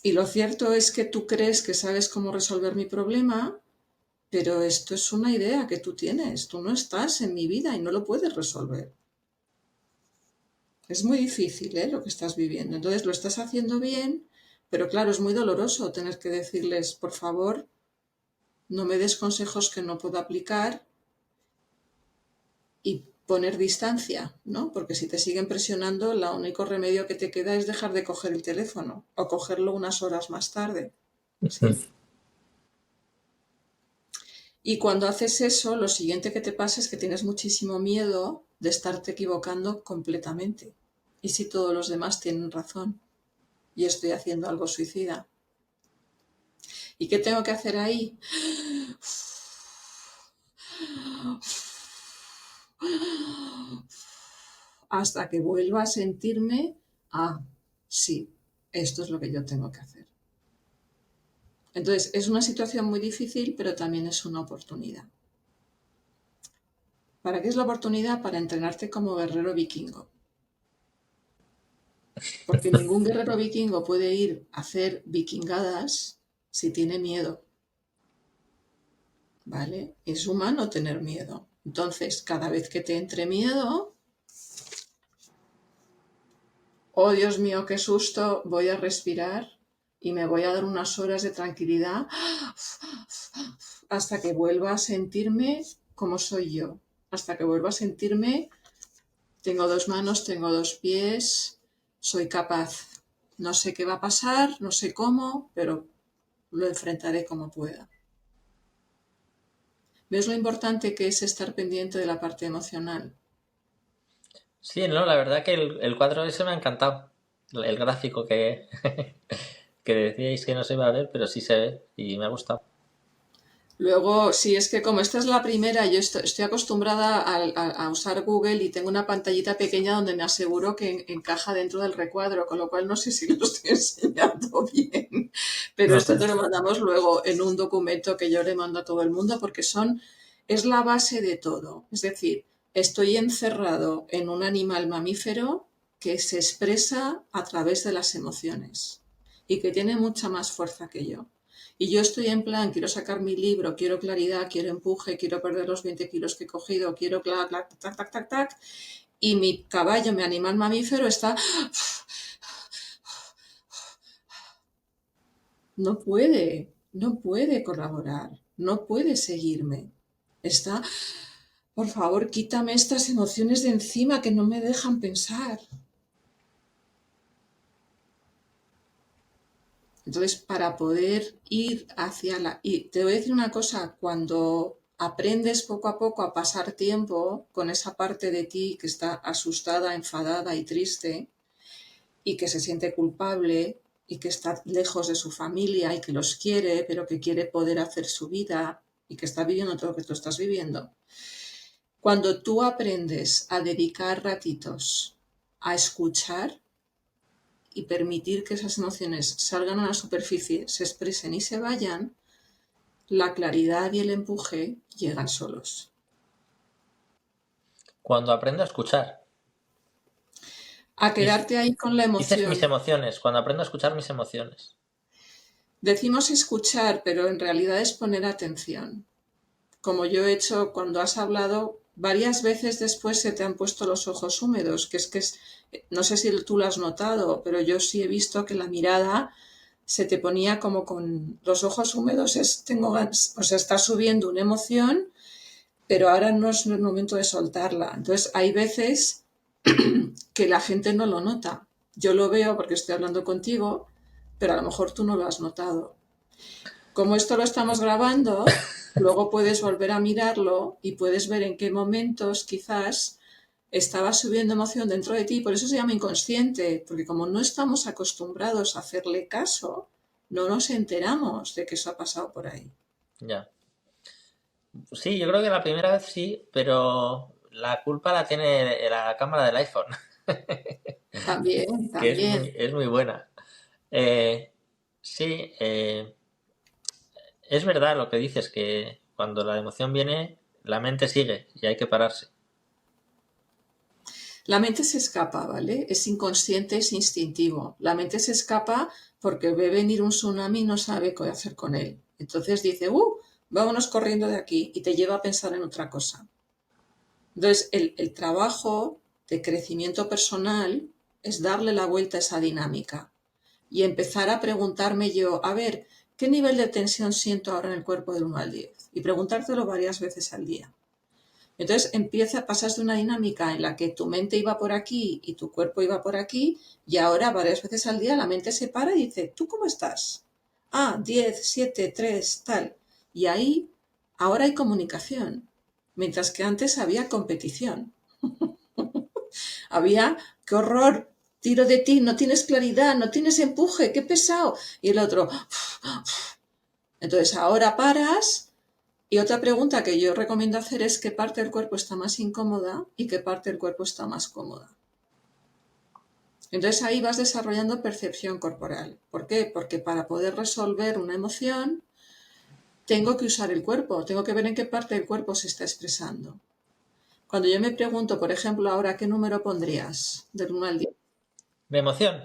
Y lo cierto es que tú crees que sabes cómo resolver mi problema, pero esto es una idea que tú tienes. Tú no estás en mi vida y no lo puedes resolver. Es muy difícil, lo que estás viviendo. Entonces lo estás haciendo bien, pero claro, es muy doloroso tener que decirles, por favor, no me des consejos que no puedo aplicar y poner distancia, ¿no? Porque si te siguen presionando, el único remedio que te queda es dejar de coger el teléfono o cogerlo unas horas más tarde. ¿Sí? Y cuando haces eso, lo siguiente que te pasa es que tienes muchísimo miedo de estarte equivocando completamente. ¿Y si todos los demás tienen razón y estoy haciendo algo suicida? ¿Y qué tengo que hacer ahí? Hasta que vuelva a sentirme, sí, esto es lo que yo tengo que hacer. Entonces, es una situación muy difícil, pero también es una oportunidad. ¿Para qué es la oportunidad? Para entrenarte como guerrero vikingo. Porque ningún guerrero vikingo puede ir a hacer vikingadas si tiene miedo. ¿Vale? Es humano tener miedo. Entonces, cada vez que te entre miedo, oh Dios mío, qué susto, voy a respirar y me voy a dar unas horas de tranquilidad hasta que vuelva a sentirme como soy yo. Hasta que vuelva a sentirme, tengo dos manos, tengo dos pies, soy capaz. No sé qué va a pasar, no sé cómo, pero lo enfrentaré como pueda. ¿Ves lo importante que es estar pendiente de la parte emocional? Sí, no, la verdad que el cuadro ese me ha encantado. El gráfico que, que decíais que no se iba a ver, pero sí se ve y me ha gustado. Luego, sí, es que como esta es la primera, yo estoy acostumbrada a usar Google y tengo una pantallita pequeña donde me aseguro que encaja dentro del recuadro, con lo cual no sé si lo estoy enseñando bien. Pero No, esto te pues lo mandamos luego en un documento que yo le mando a todo el mundo porque es la base de todo. Es decir, estoy encerrado en un animal mamífero que se expresa a través de las emociones y que tiene mucha más fuerza que yo. Y yo estoy en plan, quiero sacar mi libro, quiero claridad, quiero empuje, quiero perder los 20 kilos que he cogido, quiero tac, tac, tac, tac, tac. Y mi caballo, mi animal mamífero está, no puede colaborar, no puede seguirme. Está, por favor, quítame estas emociones de encima que no me dejan pensar. Entonces, para poder ir hacia la... Y te voy a decir una cosa, cuando aprendes poco a poco a pasar tiempo con esa parte de ti que está asustada, enfadada y triste y que se siente culpable y que está lejos de su familia y que los quiere, pero que quiere poder hacer su vida y que está viviendo todo lo que tú estás viviendo. Cuando tú aprendes a dedicar ratitos a escuchar, y permitir que esas emociones salgan a la superficie, se expresen y se vayan, la claridad y el empuje llegan solos. cuando aprendo a escuchar. A quedarte ahí con la Dices mis emoción. emociones, cuando aprendo a escuchar mis emociones. Decimos escuchar, pero en realidad es poner atención. Como yo he hecho cuando has hablado, varias veces después se te han puesto los ojos húmedos, que es, no sé si tú lo has notado, pero yo sí he visto que la mirada se te ponía como con los ojos húmedos, o sea, está subiendo una emoción, pero ahora no es el momento de soltarla. Entonces, hay veces que la gente no lo nota. Yo lo veo porque estoy hablando contigo, pero a lo mejor tú no lo has notado. Como esto lo estamos grabando, luego puedes volver a mirarlo y puedes ver en qué momentos quizás estaba subiendo emoción dentro de ti. Por eso se llama inconsciente, porque como no estamos acostumbrados a hacerle caso, no nos enteramos de que eso ha pasado por ahí. Ya. Sí, yo creo que la primera vez sí, pero la culpa la tiene la cámara del iPhone, También, que también. es muy buena. Eh, sí, es verdad lo que dices, que cuando la emoción viene, la mente sigue y hay que pararse. La mente se escapa, ¿vale? Es inconsciente, es instintivo. La mente se escapa porque ve venir un tsunami y no sabe qué hacer con él. Entonces dice, vámonos corriendo de aquí y te lleva a pensar en otra cosa. Entonces, el trabajo de crecimiento personal es darle la vuelta a esa dinámica y empezar a preguntarme yo, a ver, ¿qué nivel de tensión siento ahora en el cuerpo del 1 al 10? Y preguntártelo varias veces al día. Entonces pasas de una dinámica en la que tu mente iba por aquí y tu cuerpo iba por aquí, y ahora varias veces al día la mente se para y dice, ¿tú cómo estás? 10, 7, 3, tal. Y ahí ahora hay comunicación, mientras que antes había competición. Había, qué horror, tiro de ti, no tienes claridad, no tienes empuje, qué pesado. Y el otro, entonces ahora paras. Y otra pregunta que yo recomiendo hacer es qué parte del cuerpo está más incómoda y qué parte del cuerpo está más cómoda. Entonces ahí vas desarrollando percepción corporal. ¿Por qué? Porque para poder resolver una emoción tengo que usar el cuerpo, tengo que ver en qué parte del cuerpo se está expresando. Cuando yo me pregunto, por ejemplo, ahora, ¿qué número pondrías del 1 al 10? ¿De emoción?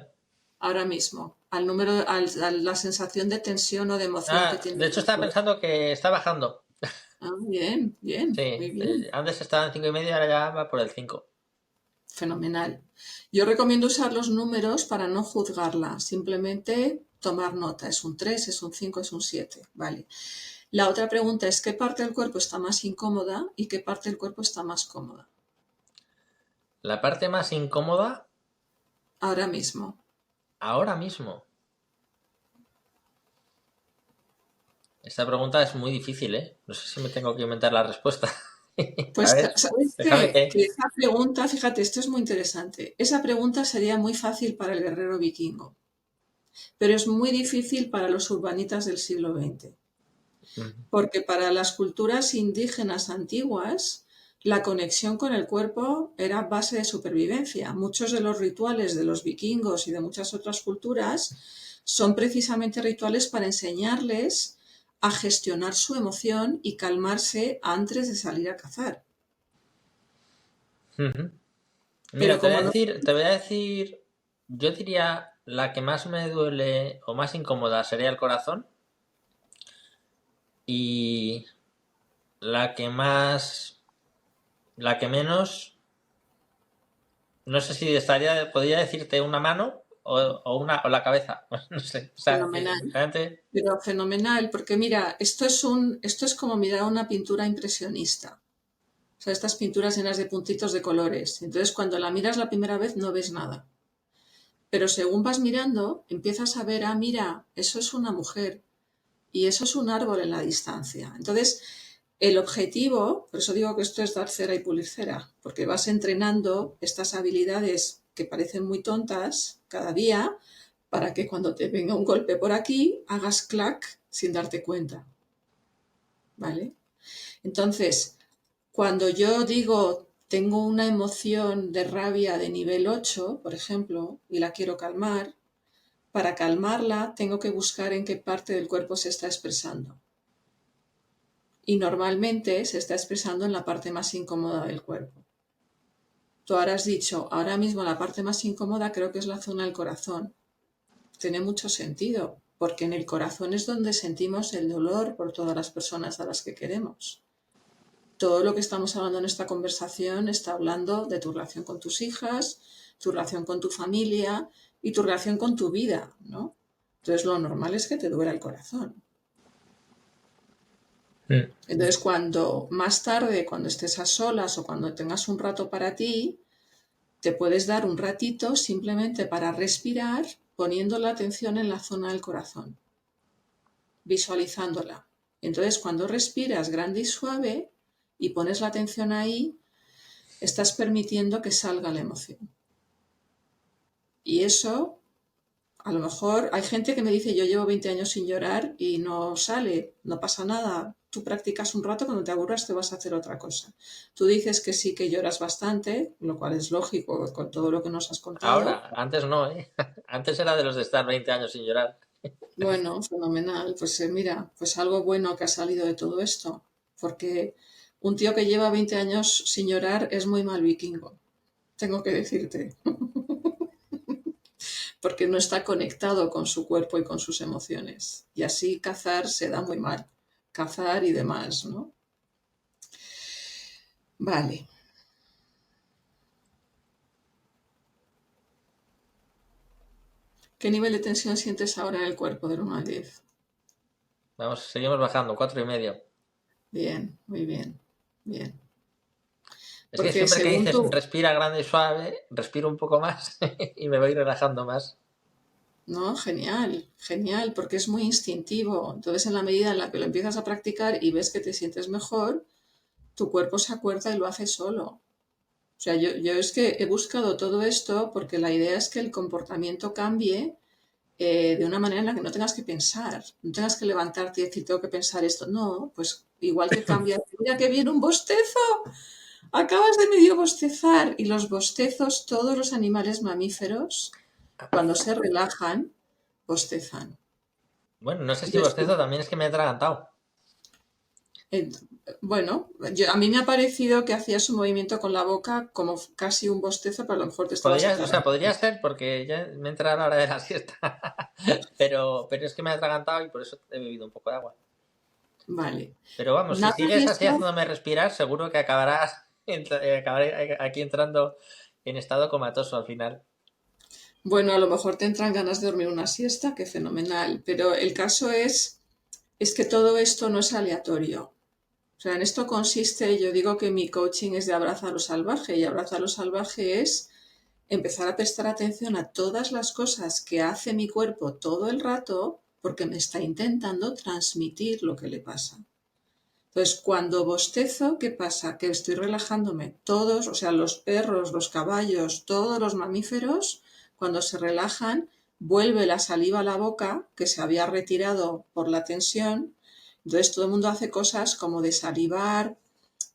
Ahora mismo, a la sensación de tensión o de emoción que Ah, tienes de en hecho el estaba cuerpo. pensando que está bajando. Bien, Sí, bien, muy bien. antes estaba en 5,5, ahora ya va por el 5. Fenomenal. Yo recomiendo usar los números para no juzgarla, simplemente tomar nota. Es un 3, es un 5, es un 7. Vale. La otra pregunta es qué parte del cuerpo está más incómoda y qué parte del cuerpo está más cómoda. La parte más incómoda Ahora mismo. ahora mismo. Esta pregunta es muy difícil, ¿eh? No sé si me tengo que inventar la respuesta. A Pues, ver, ¿sabes déjame qué? que... Que esa pregunta, fíjate, esto es muy interesante. Esa pregunta sería muy fácil para el guerrero vikingo, pero es muy difícil para los urbanitas del siglo XX. Ujú. Porque para las culturas indígenas antiguas, la conexión con el cuerpo era base de supervivencia. Muchos de los rituales de los vikingos y de muchas otras culturas son precisamente rituales para enseñarles a gestionar su emoción y calmarse antes de salir a cazar. Ujú. Mira, Pero como no... te voy a decir, yo diría la que más me duele o más incómoda sería el corazón y la que más, la que menos, no sé si podría decirte una mano o la cabeza, no sé, o sea, Fenomenal. realmente, Pero fenomenal, porque mira, esto es como mirar una pintura impresionista. O sea, estas pinturas llenas de puntitos de colores. Entonces, cuando la miras la primera vez no ves nada. Pero según vas mirando, empiezas a ver, ah, mira, eso es una mujer y eso es un árbol en la distancia. Entonces, el objetivo, por eso digo que esto es dar cera y pulir cera, porque vas entrenando estas habilidades que parecen muy tontas cada día para que cuando te venga un golpe por aquí, hagas clac sin darte cuenta. ¿Vale? Entonces, cuando yo digo tengo una emoción de rabia de nivel 8, por ejemplo, y la quiero calmar, para calmarla tengo que buscar en qué parte del cuerpo se está expresando. Y normalmente se está expresando en la parte más incómoda del cuerpo. Tú ahora has dicho, ahora mismo la parte más incómoda creo que es la zona del corazón. Tiene mucho sentido, porque en el corazón es donde sentimos el dolor por todas las personas a las que queremos. Todo lo que estamos hablando en esta conversación está hablando de tu relación con tus hijas, tu relación con tu familia y tu relación con tu vida, ¿no? Entonces lo normal es que te duela el corazón. mm, Entonces cuando más tarde, cuando estés a solas o cuando tengas un rato para ti, te puedes dar un ratito simplemente para respirar poniendo la atención en la zona del corazón, visualizándola. Entonces cuando respiras grande y suave y pones la atención ahí, estás permitiendo que salga la emoción. Y eso, a lo mejor, hay gente que me dice, yo llevo 20 años sin llorar y no sale, no pasa nada. Tú practicas un rato, cuando te aburras te vas a hacer otra cosa. Tú dices que sí que lloras bastante, lo cual es lógico con todo lo que nos has contado. ahora, antes no, ¿eh? Antes era de los de estar 20 años sin llorar. Bueno, fenomenal. Pues mira, pues algo bueno que ha salido de todo esto. Porque un tío que lleva 20 años sin llorar es muy mal vikingo. Tengo que decirte. Porque no está conectado con su cuerpo y con sus emociones. Y así cazar se da muy mal. Cazar y demás, ¿no? Vale. ¿Qué nivel de tensión sientes ahora en el cuerpo del 1 al 10? Vamos, seguimos bajando, 4,5. Bien, muy bien, bien. Es que Porque siempre que según dices tú, respira grande y suave, respiro un poco más y me voy relajando más. no, genial, genial, porque es muy instintivo. Entonces, en la medida en la que lo empiezas a practicar y ves que te sientes mejor, tu cuerpo se acuerda y lo hace solo. O sea, yo es que he buscado todo esto porque la idea es que el comportamiento cambie de una manera en la que no tengas que pensar, no tengas que levantarte y decir, tengo que pensar esto. No, pues igual que cambia, mira que viene un bostezo, acabas de medio bostezar. Y los bostezos, todos los animales mamíferos, cuando se relajan, bostezan. Bueno, no sé si Entonces, bostezo también es que me he atragantado. eh, bueno, a mí me ha parecido que hacías un movimiento con la boca como casi un bostezo, pero a lo mejor te estabas O sea, atragantando. podría ser porque ya me entra la hora de la siesta. Pero es que me he atragantado y por eso he bebido un poco de agua. Vale. Pero vamos, si Nada de sigues así eso. haciéndome respirar, seguro que acabaré aquí entrando en estado comatoso al final. Bueno, a lo mejor te entran ganas de dormir una siesta, qué fenomenal. Pero el caso es que todo esto no es aleatorio. O sea, en esto consiste, yo digo que mi coaching es de abraza a lo salvaje y abraza a lo salvaje es empezar a prestar atención a todas las cosas que hace mi cuerpo todo el rato porque me está intentando transmitir lo que le pasa. Entonces, cuando bostezo, ¿qué pasa? Que estoy relajándome. Todos, o sea, los perros, los caballos, todos los mamíferos, cuando se relajan, vuelve la saliva a la boca, que se había retirado por la tensión. Entonces, todo el mundo hace cosas como de salivar,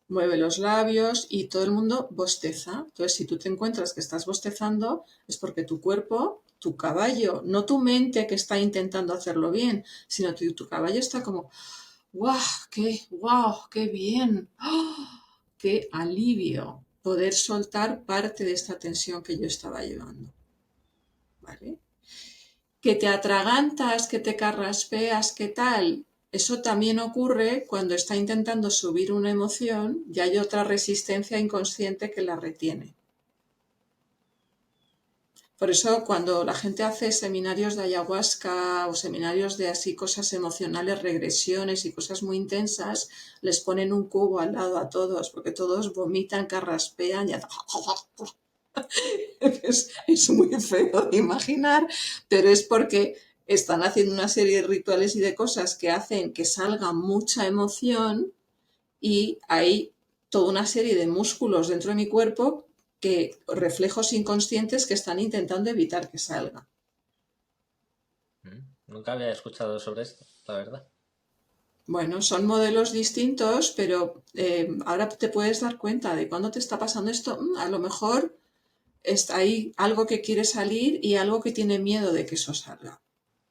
mueve los labios y todo el mundo bosteza. Entonces, si tú te encuentras que estás bostezando, es porque tu cuerpo, tu caballo, no tu mente que está intentando hacerlo bien, sino tu caballo está como, ¡wow! ¡Qué bien! ¡Oh! ¡Qué alivio! Poder soltar parte de esta tensión que yo estaba llevando. ¿Vale? Que te atragantas, que te carraspeas, ¿qué tal? Eso también ocurre cuando está intentando subir una emoción y hay otra resistencia inconsciente que la retiene. Por eso cuando la gente hace seminarios de ayahuasca o seminarios de así cosas emocionales, regresiones y cosas muy intensas, les ponen un cubo al lado a todos, porque todos vomitan, carraspean y es muy feo de imaginar, pero es porque están haciendo una serie de rituales y de cosas que hacen que salga mucha emoción y hay toda una serie de músculos dentro de mi cuerpo que reflejos inconscientes que están intentando evitar que salga. Nunca había escuchado sobre esto, la verdad. Bueno, son modelos distintos, pero ahora te puedes dar cuenta de cuando te está pasando esto. A lo mejor está ahí algo que quiere salir y algo que tiene miedo de que eso salga.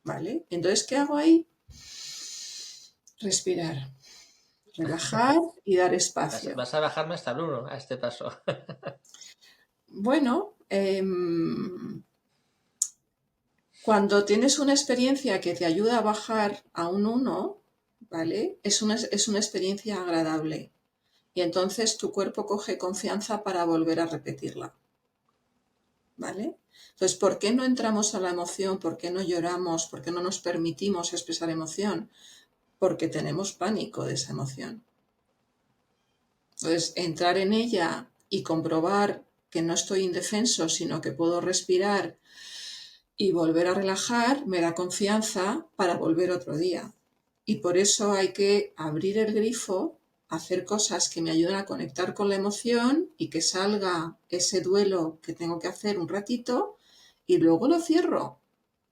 ¿Vale? Entonces, ¿qué hago ahí? Respirar, relajar y dar espacio. Vas a bajarme hasta el 1 a este paso. Bueno, cuando tienes una experiencia que te ayuda a bajar a un 1, ¿vale? Es una experiencia agradable. Y entonces tu cuerpo coge confianza para volver a repetirla. ¿Vale? Entonces, ¿por qué no entramos a la emoción? ¿Por qué no lloramos? ¿Por qué no nos permitimos expresar emoción? Porque tenemos pánico de esa emoción. Entonces, entrar en ella y comprobar que no estoy indefenso, sino que puedo respirar y volver a relajar, me da confianza para volver otro día. Y por eso hay que abrir el grifo, hacer cosas que me ayuden a conectar con la emoción y que salga ese duelo que tengo que hacer un ratito y luego lo cierro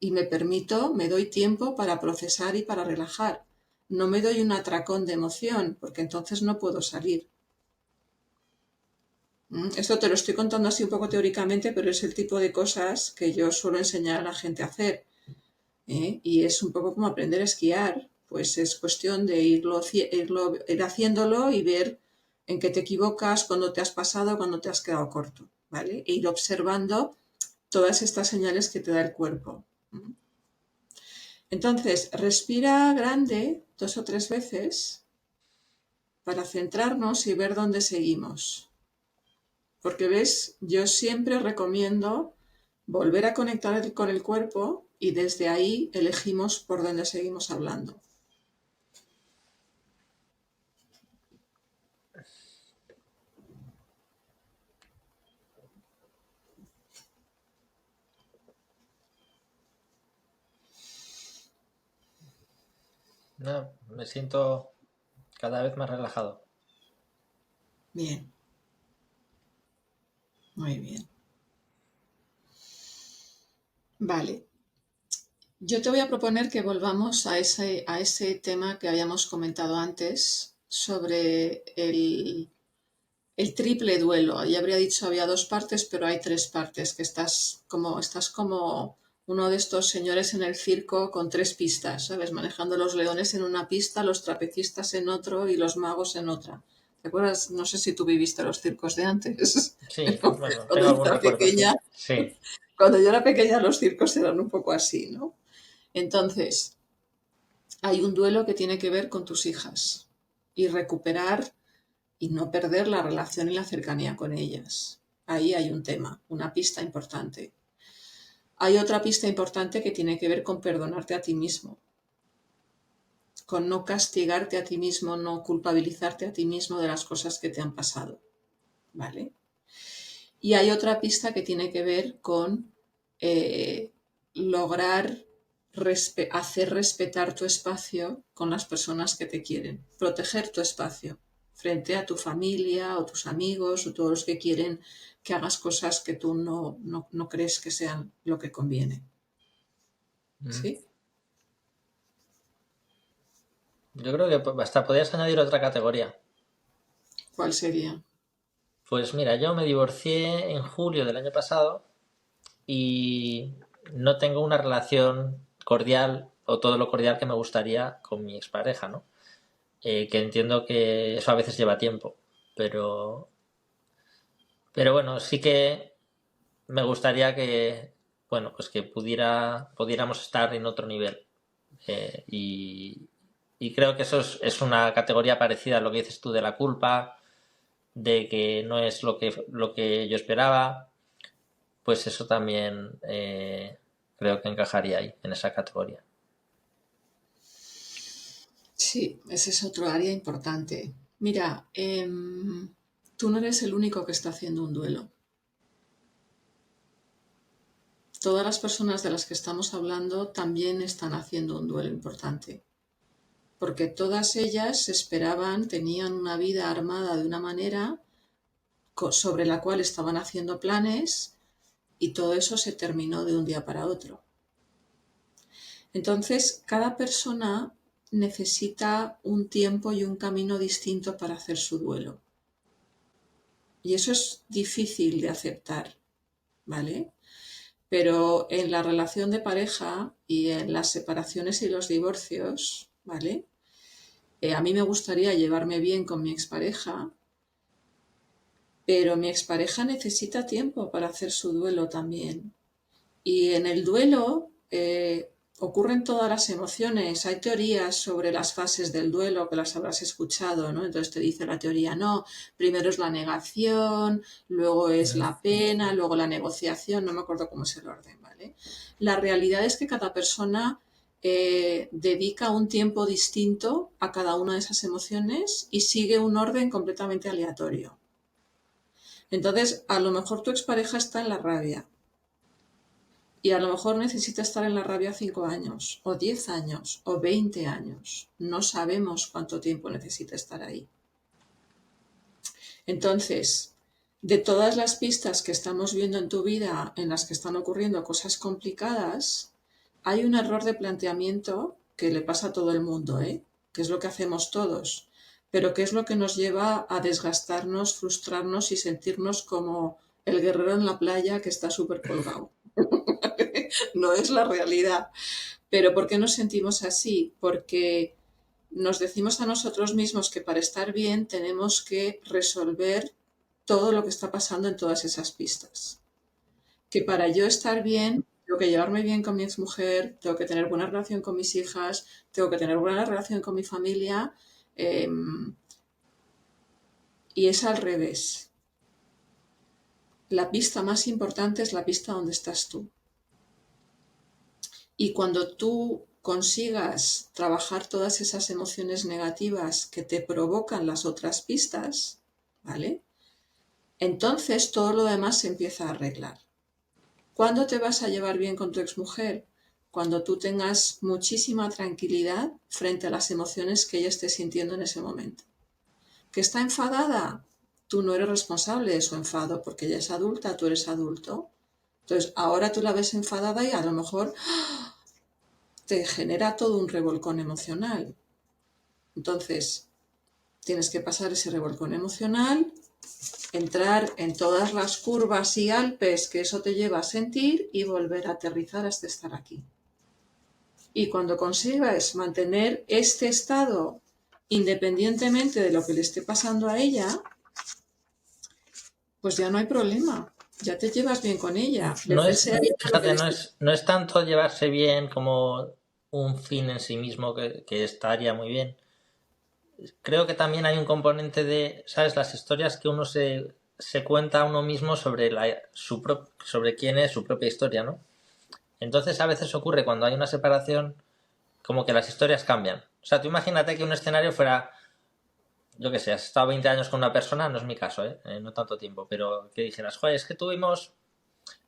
y me permito, me doy tiempo para procesar y para relajar. No me doy un atracón de emoción porque entonces no puedo salir. Esto te lo estoy contando así un poco teóricamente, pero es el tipo de cosas que yo suelo enseñar a la gente a hacer. Y es un poco como aprender a esquiar. Pues es cuestión de ir haciéndolo y ver en qué te equivocas, cuándo te has pasado, cuándo te has quedado corto, ¿vale? E ir observando todas estas señales que te da el cuerpo. Entonces, respira grande 2 o 3 veces para centrarnos y ver dónde seguimos. Porque ves, yo siempre recomiendo volver a conectar con el cuerpo y desde ahí elegimos por dónde seguimos hablando. No, me siento cada vez más relajado. Bien, muy bien. Vale. Yo te voy a proponer que volvamos a ese tema que habíamos comentado antes sobre el triple duelo. Ya habría dicho había 2 partes, pero hay 3 partes, que estás como uno de estos señores en el circo con 3 pistas, ¿sabes? Manejando los leones en una pista, los trapecistas en otro y los magos en otra. ¿Te acuerdas? No sé si tú viviste los circos de antes, Sí, pero bueno, cuando tengo yo algún era recuerdo, sí. pequeña, Sí. cuando yo era pequeña los circos eran un poco así, ¿no? Entonces, hay un duelo que tiene que ver con tus hijas y recuperar y no perder la relación y la cercanía con ellas. Ahí hay un tema, una pista importante. Hay otra pista importante que tiene que ver con perdonarte a ti mismo, con no castigarte a ti mismo, no culpabilizarte a ti mismo de las cosas que te han pasado. ¿Vale? Y hay otra pista que tiene que ver con lograr hacer respetar tu espacio con las personas que te quieren, proteger tu espacio frente a tu familia o tus amigos o todos los que quieren que hagas cosas que tú no crees que sean lo que conviene. ¿Sí? Yo creo que hasta podrías añadir otra categoría. ¿Cuál sería? Pues mira, yo me divorcié en julio del año pasado y no tengo una relación cordial o todo lo cordial que me gustaría con mi expareja, ¿no? Que entiendo que eso a veces lleva tiempo, pero bueno, sí que me gustaría que, bueno, pues que pudiéramos estar en otro nivel. Y creo que eso es una categoría parecida a lo que dices tú de la culpa, de que no es lo que yo esperaba, pues eso también creo que encajaría ahí, en esa categoría. Sí, ese es otro área importante. Mira, tú no eres el único que está haciendo un duelo. Todas las personas de las que estamos hablando también están haciendo un duelo importante, porque todas ellas esperaban, tenían una vida armada de una manera sobre la cual estaban haciendo planes y todo eso se terminó de un día para otro. Entonces, cada persona necesita un tiempo y un camino distinto para hacer su duelo. Y eso es difícil de aceptar, ¿vale? Pero en la relación de pareja y en las separaciones y los divorcios, ¿vale? A mí me gustaría llevarme bien con mi expareja, pero mi expareja necesita tiempo para hacer su duelo también. Y en el duelo ocurren todas las emociones. Hay teorías sobre las fases del duelo que las habrás escuchado, ¿no? Entonces te dice la teoría, no, primero es la negación, luego es la pena, luego la negociación, no me acuerdo cómo es el orden, ¿vale? La realidad es que cada persona dedica un tiempo distinto a cada una de esas emociones y sigue un orden completamente aleatorio. Entonces, a lo mejor tu expareja está en la rabia, y a lo mejor necesita estar en la rabia 5 años, o 10 años, o 20 años. No sabemos cuánto tiempo necesita estar ahí. Entonces, de todas las pistas que estamos viendo en tu vida en las que están ocurriendo cosas complicadas, hay un error de planteamiento que le pasa a todo el mundo, que es lo que hacemos todos, pero que es lo que nos lleva a desgastarnos, frustrarnos y sentirnos como el guerrero en la playa que está súper colgado. No es la realidad. Pero ¿por qué nos sentimos así? Porque nos decimos a nosotros mismos que para estar bien tenemos que resolver todo lo que está pasando en todas esas pistas. Que para yo estar bien, tengo que llevarme bien con mi exmujer, tengo que tener buena relación con mis hijas, tengo que tener buena relación con mi familia, y es al revés. La pista más importante es la pista donde estás tú. Y cuando tú consigas trabajar todas esas emociones negativas que te provocan las otras pistas, ¿vale? Entonces todo lo demás se empieza a arreglar. ¿Cuándo te vas a llevar bien con tu exmujer? Cuando tú tengas muchísima tranquilidad frente a las emociones que ella esté sintiendo en ese momento. ¿Que está enfadada? Tú no eres responsable de su enfado porque ella es adulta, tú eres adulto. Entonces ahora tú la ves enfadada y a lo mejor te genera todo un revolcón emocional. Entonces, tienes que pasar ese revolcón emocional, entrar en todas las curvas y alpes que eso te lleva a sentir y volver a aterrizar hasta estar aquí. Y cuando consigas mantener este estado independientemente de lo que le esté pasando a ella, pues ya no hay problema. Ya te llevas bien con ella. Fíjate, no es tanto llevarse bien como un fin en sí mismo que estaría muy bien. Creo que también hay un componente de, ¿sabes? Las historias que uno se cuenta a uno mismo sobre quién es su propia historia, ¿no? Entonces a veces ocurre cuando hay una separación como que las historias cambian. O sea, tú imagínate que un escenario fuera, yo qué sé, has estado 20 años con una persona, no es mi caso, no tanto tiempo, pero que dijeras, joder, es que tuvimos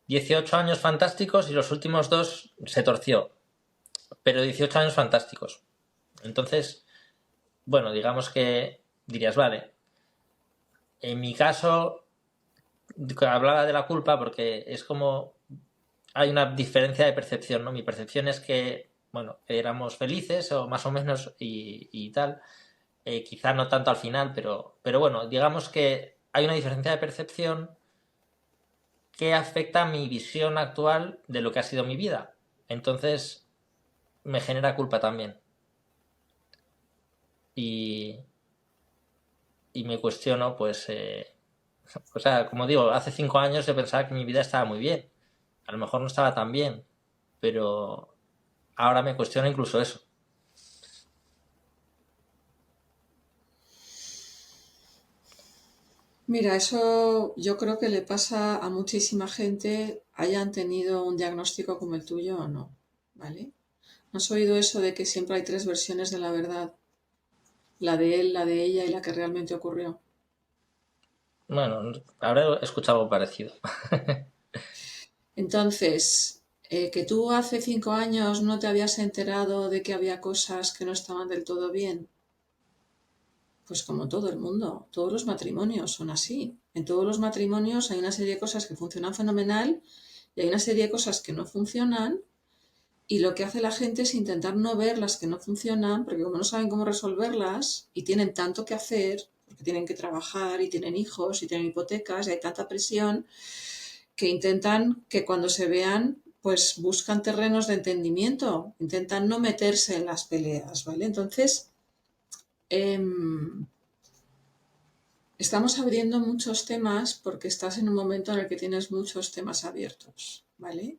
18 años fantásticos y los últimos 2 se torció. pero 18 años fantásticos. Entonces, bueno, digamos que dirías, vale, en mi caso, hablaba de la culpa porque es como hay una diferencia de percepción, ¿no? Mi percepción es que, bueno, éramos felices o más o menos y tal. Quizá no tanto al final, pero bueno, digamos que hay una diferencia de percepción que afecta a mi visión actual de lo que ha sido mi vida. Entonces me genera culpa también. Y, y me cuestiono, pues, o sea, como digo, hace 5 años yo pensaba que mi vida estaba muy bien. A lo mejor no estaba tan bien, pero ahora me cuestiono incluso eso. Mira, eso yo creo que le pasa a muchísima gente, hayan tenido un diagnóstico como el tuyo o no, ¿vale? ¿No has oído eso de que siempre hay tres versiones de la verdad? La de él, la de ella y la que realmente ocurrió. Bueno, habré escuchado algo parecido. Entonces, que tú hace 5 años no te habías enterado de que había cosas que no estaban del todo bien, pues como todo el mundo, todos los matrimonios son así. En todos los matrimonios hay una serie de cosas que funcionan fenomenal y hay una serie de cosas que no funcionan y lo que hace la gente es intentar no ver las que no funcionan porque como no saben cómo resolverlas y tienen tanto que hacer, porque tienen que trabajar y tienen hijos y tienen hipotecas y hay tanta presión, que intentan que cuando se vean pues buscan terrenos de entendimiento, intentan no meterse en las peleas, ¿vale? Entonces, eh, estamos abriendo muchos temas porque estás en un momento en el que tienes muchos temas abiertos, ¿vale?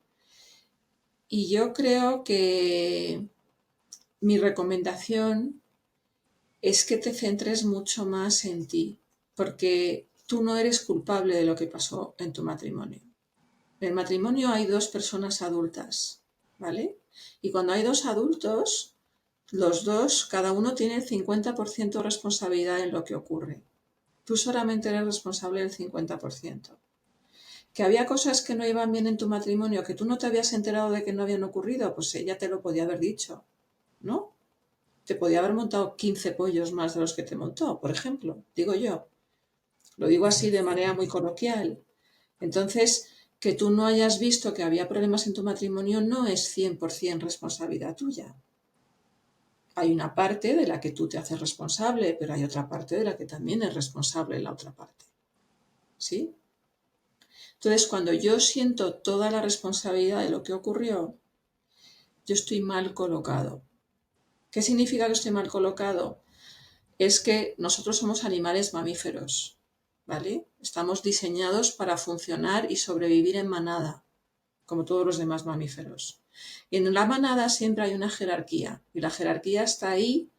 Y yo creo que mi recomendación es que te centres mucho más en ti, porque tú no eres culpable de lo que pasó en tu matrimonio. En el matrimonio hay dos personas adultas, ¿vale? Y cuando hay dos adultos, los dos, cada uno tiene el 50% de responsabilidad en lo que ocurre. Tú solamente eres responsable del 50%. Que había cosas que no iban bien en tu matrimonio, que tú no te habías enterado de que no habían ocurrido, pues ella te lo podía haber dicho, ¿no? Te podía haber montado 15 pollos más de los que te montó, por ejemplo, digo yo. Lo digo así de manera muy coloquial. Entonces, que tú no hayas visto que había problemas en tu matrimonio no es 100% responsabilidad tuya. Hay una parte de la que tú te haces responsable, pero hay otra parte de la que también es responsable la otra parte. ¿Sí? Entonces, cuando yo siento toda la responsabilidad de lo que ocurrió, yo estoy mal colocado. ¿Qué significa que estoy mal colocado? Es que nosotros somos animales mamíferos, ¿vale? Estamos diseñados para funcionar y sobrevivir en manada, como todos los demás mamíferos. Y en la manada siempre hay una jerarquía, y la jerarquía está ahí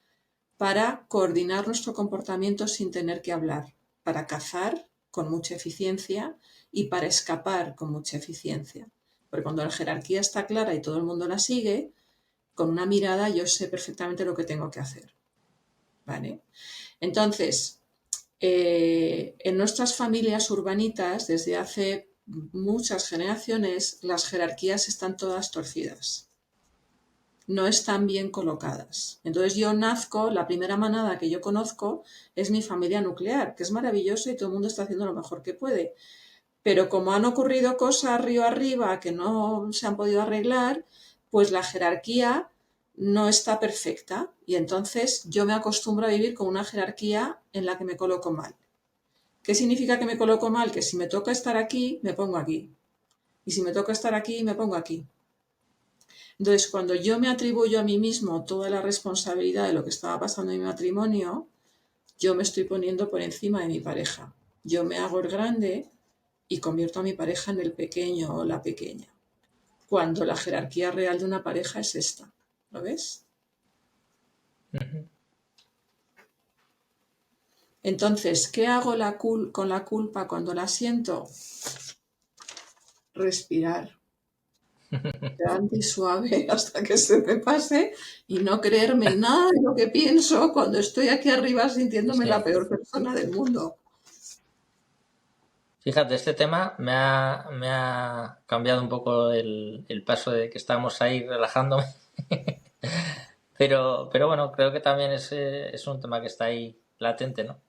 para coordinar nuestro comportamiento sin tener que hablar, para cazar con mucha eficiencia y para escapar con mucha eficiencia. Porque cuando la jerarquía está clara y todo el mundo la sigue, con una mirada yo sé perfectamente lo que tengo que hacer. ¿Vale? Entonces, en nuestras familias urbanitas, desde hace muchas generaciones, las jerarquías están todas torcidas, no están bien colocadas. Entonces yo nazco, la primera manada que yo conozco es mi familia nuclear, que es maravilloso y todo el mundo está haciendo lo mejor que puede. Pero como han ocurrido cosas río arriba que no se han podido arreglar, pues la jerarquía no está perfecta y entonces yo me acostumbro a vivir con una jerarquía en la que me coloco mal. ¿Qué significa que me coloco mal? Que si me toca estar aquí, me pongo aquí. Y si me toca estar aquí, me pongo aquí. Entonces, cuando yo me atribuyo a mí mismo toda la responsabilidad de lo que estaba pasando en mi matrimonio, yo me estoy poniendo por encima de mi pareja. Yo me hago el grande y convierto a mi pareja en el pequeño o la pequeña. Cuando la jerarquía real de una pareja es esta. ¿Lo ves? Entonces, ¿qué hago con la culpa cuando la siento? Respirar. Grande y suave hasta que se me pase y no creerme nada de lo que pienso cuando estoy aquí arriba sintiéndome la Sí. peor persona del mundo. Fíjate, este tema me ha cambiado un poco el paso de que estábamos ahí relajándome. Pero bueno, creo que también es un tema que está ahí latente, ¿no?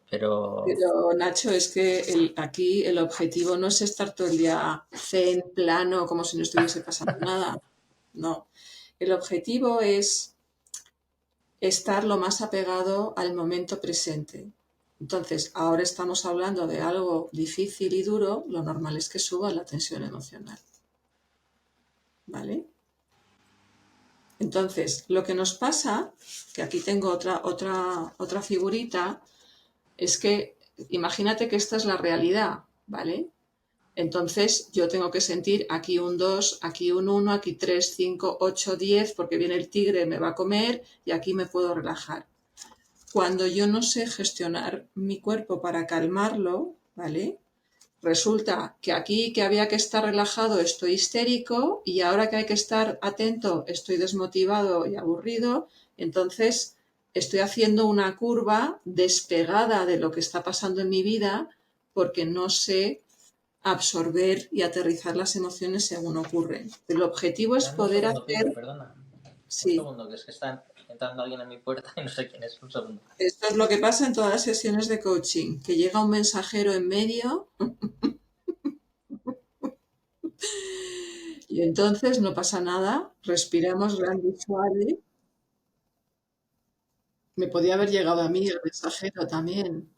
Pero Pero Nacho, es que aquí el objetivo no es estar todo el día zen, plano, como si no estuviese pasando nada. No. El objetivo es estar lo más apegado al momento presente. Entonces, ahora estamos hablando de algo difícil y duro, lo normal es que suba la tensión emocional. ¿Vale? Entonces, lo que nos pasa, que aquí tengo otra figurita, es que imagínate que esta es la realidad, ¿vale? Entonces yo tengo que sentir aquí un 2, aquí un 1, aquí 3, 5, 8, 10, porque viene el tigre, me va a comer y aquí me puedo relajar. Cuando yo no sé gestionar mi cuerpo para calmarlo, ¿vale? Resulta que aquí que había que estar relajado estoy histérico y ahora que hay que estar atento estoy desmotivado y aburrido, entonces estoy haciendo una curva despegada de lo que está pasando en mi vida porque no sé absorber y aterrizar las emociones según ocurren. El objetivo es dame un poder segundo, Pilar, hacer, perdona. Un sí, segundo, que es que está entrando alguien en mi puerta y no sé quién es. Un segundo. esto es lo que pasa en todas las sesiones de coaching, que llega un mensajero en medio y entonces no pasa nada, respiramos grande y suave. Me podía haber llegado a mí el mensajero también.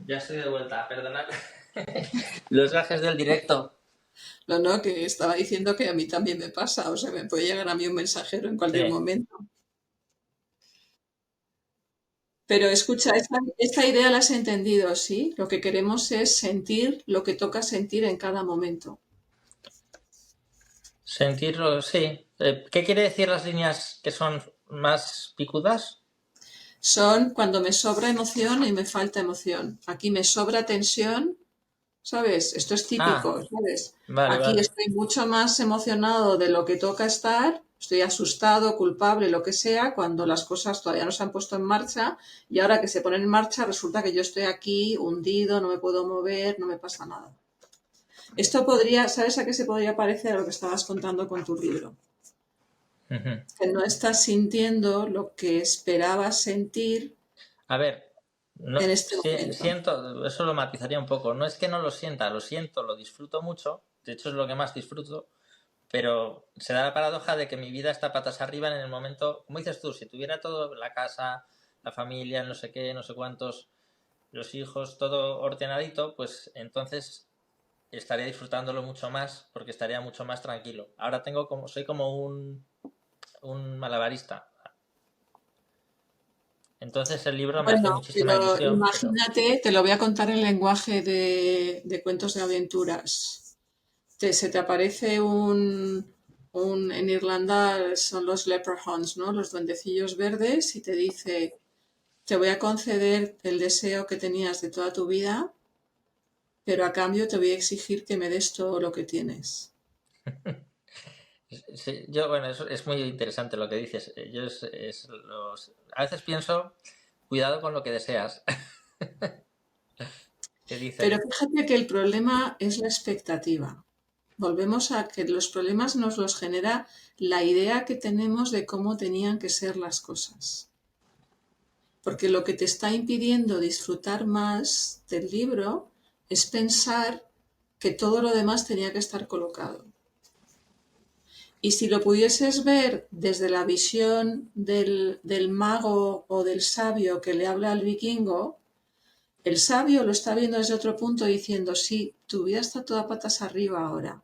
Ya estoy de vuelta, perdonad. Los gajes del directo. No, no, que estaba diciendo que a mí también me pasa, o sea, me puede llegar a mí un mensajero en cualquier Sí, momento. Pero escucha, esta idea la has entendido, ¿sí? Lo que queremos es sentir lo que toca sentir en cada momento. sentirlo, sí. ¿Qué quiere decir las líneas que son más picudas? Son cuando me sobra emoción y me falta emoción. Aquí me sobra tensión, ¿sabes? Esto es Ah, típico, ¿sabes? vale, Aquí vale. estoy mucho más emocionado de lo que toca estar, estoy asustado, culpable, lo que sea, cuando las cosas todavía no se han puesto en marcha y ahora que se ponen en marcha resulta que yo estoy aquí hundido, no me puedo mover, no me pasa nada. Esto podría, ¿sabes a qué se podría parecer a lo que estabas contando con tu libro? Ujú. Que no estás sintiendo lo que esperabas sentir A ver, no, en este momento. siento, eso lo matizaría un poco. No es que no lo sienta, lo siento, lo disfruto mucho. De hecho, es lo que más disfruto. Pero se da la paradoja de que mi vida está patas arriba en el momento, como dices tú, si tuviera todo, la casa, la familia, no sé qué, no sé cuántos, los hijos, todo ordenadito, pues entonces estaría disfrutándolo mucho más porque estaría mucho más tranquilo. Ahora soy como un malabarista. Entonces el libro me hace Bueno, muchísima pero ilusión, pero imagínate, te lo voy a contar en lenguaje de cuentos de aventuras. Se te aparece en Irlanda son los leprechauns, ¿no? Los duendecillos verdes y te dice, te voy a conceder el deseo que tenías de toda tu vida, pero a cambio te voy a exigir que me des todo lo que tienes. sí, yo, bueno, es muy interesante lo que dices. A veces pienso, cuidado con lo que deseas, que Pero dicen. fíjate que el problema es la expectativa. Volvemos a que los problemas nos los genera la idea que tenemos de cómo tenían que ser las cosas. Porque lo que te está impidiendo disfrutar más del libro es pensar que todo lo demás tenía que estar colocado. Y si lo pudieses ver desde la visión del mago o del sabio que le habla al vikingo, el sabio lo está viendo desde otro punto diciendo, sí, tu vida está toda patas arriba ahora,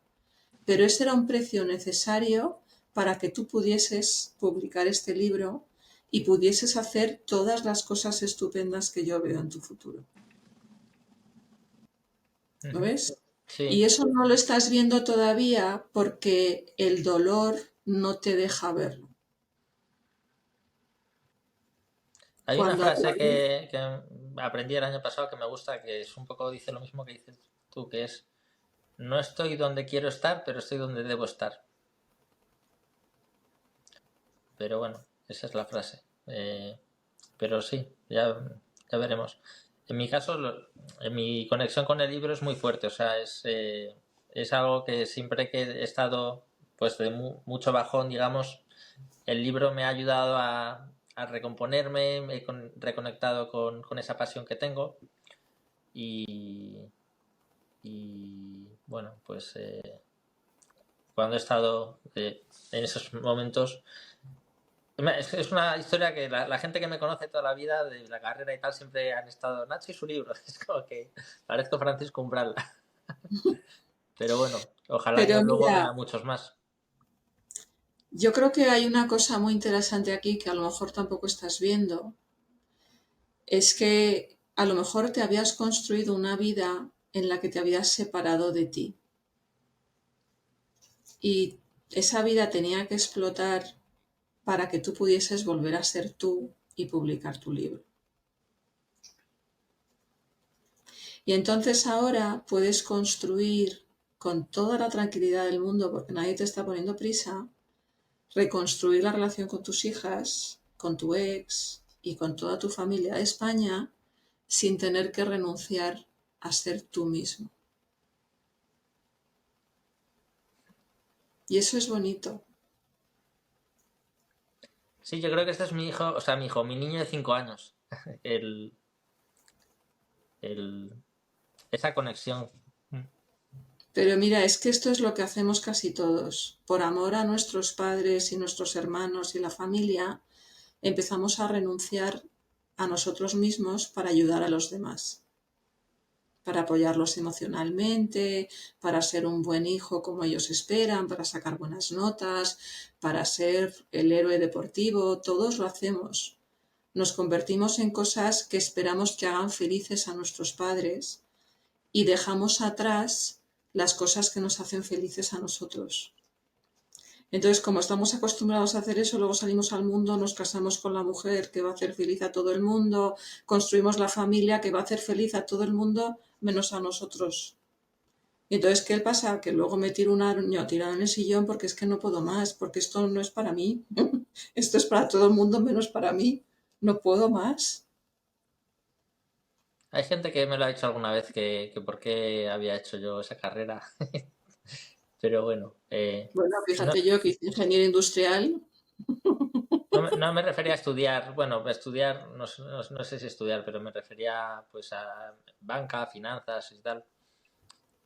pero ese era un precio necesario para que tú pudieses publicar este libro y pudieses hacer todas las cosas estupendas que yo veo en tu futuro. ¿Lo Ujú. ves? Y Sí, eso no lo estás viendo todavía porque el dolor no te deja verlo. hay una Cuando frase que aprendí el año pasado que me gusta, que es un poco, dice lo mismo que dices tú, que es, no estoy donde quiero estar, pero estoy donde debo estar. Pero bueno, esa es la frase. Pero sí, ya. ya veremos. En mi caso, mi conexión con el libro es muy fuerte, o sea, es algo que siempre que he estado pues de mucho bajón, digamos, el libro me ha ayudado a recomponerme, me he reconectado con esa pasión que tengo y, y bueno, pues cuando he estado en esos momentos, es una historia que la gente que me conoce toda la vida de la carrera y tal siempre han estado Nacho y su libro. Es como que parezco Francisco Umbral. Pero bueno, ojalá Pero yo luego mira, lea muchos más. yo creo que hay una cosa muy interesante aquí que a lo mejor tampoco estás viendo. Es que a lo mejor te habías construido una vida en la que te habías separado de ti. Y esa vida tenía que explotar para que tú pudieses volver a ser tú y publicar tu libro. Y entonces ahora puedes construir con toda la tranquilidad del mundo, porque nadie te está poniendo prisa, reconstruir la relación con tus hijas, con tu ex y con toda tu familia de España sin tener que renunciar a ser tú mismo. Y eso es bonito. Sí, yo creo que este es mi hijo, o sea, mi niño de 5 años. El, el, esa conexión. Pero mira, es que esto es lo que hacemos casi todos. Por amor a nuestros padres y nuestros hermanos y la familia, empezamos a renunciar a nosotros mismos para ayudar a los demás, para apoyarlos emocionalmente, para ser un buen hijo como ellos esperan, para sacar buenas notas, para ser el héroe deportivo. Todos lo hacemos. Nos convertimos en cosas que esperamos que hagan felices a nuestros padres y dejamos atrás las cosas que nos hacen felices a nosotros. Entonces, como estamos acostumbrados a hacer eso, luego salimos al mundo, nos casamos con la mujer que va a hacer feliz a todo el mundo, construimos la familia que va a hacer feliz a todo el mundo, menos a nosotros. Y entonces, ¿qué pasa? Que luego me tiro un año tirado en el sillón porque es que no puedo más, porque esto no es para mí. Esto es para todo el mundo menos para mí. No puedo más. Hay gente que me lo ha dicho alguna vez que por qué había hecho yo esa carrera. Pero bueno, Bueno, no, fíjate yo que hice ingeniería industrial. no me refería a estudiar, bueno, a estudiar, no sé si estudiar, pero me refería pues a banca, finanzas y tal.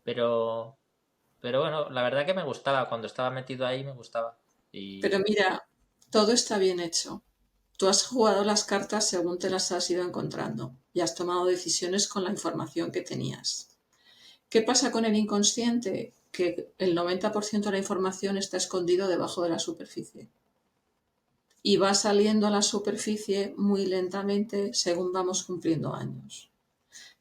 Pero, pero bueno, la verdad que me gustaba, cuando estaba metido ahí me gustaba. Pero Y mira, todo está bien hecho. Tú has jugado las cartas según te las has ido encontrando y has tomado decisiones con la información que tenías. ¿Qué pasa con el inconsciente? Que el 90% de la información está escondido debajo de la superficie y va saliendo a la superficie muy lentamente según vamos cumpliendo años.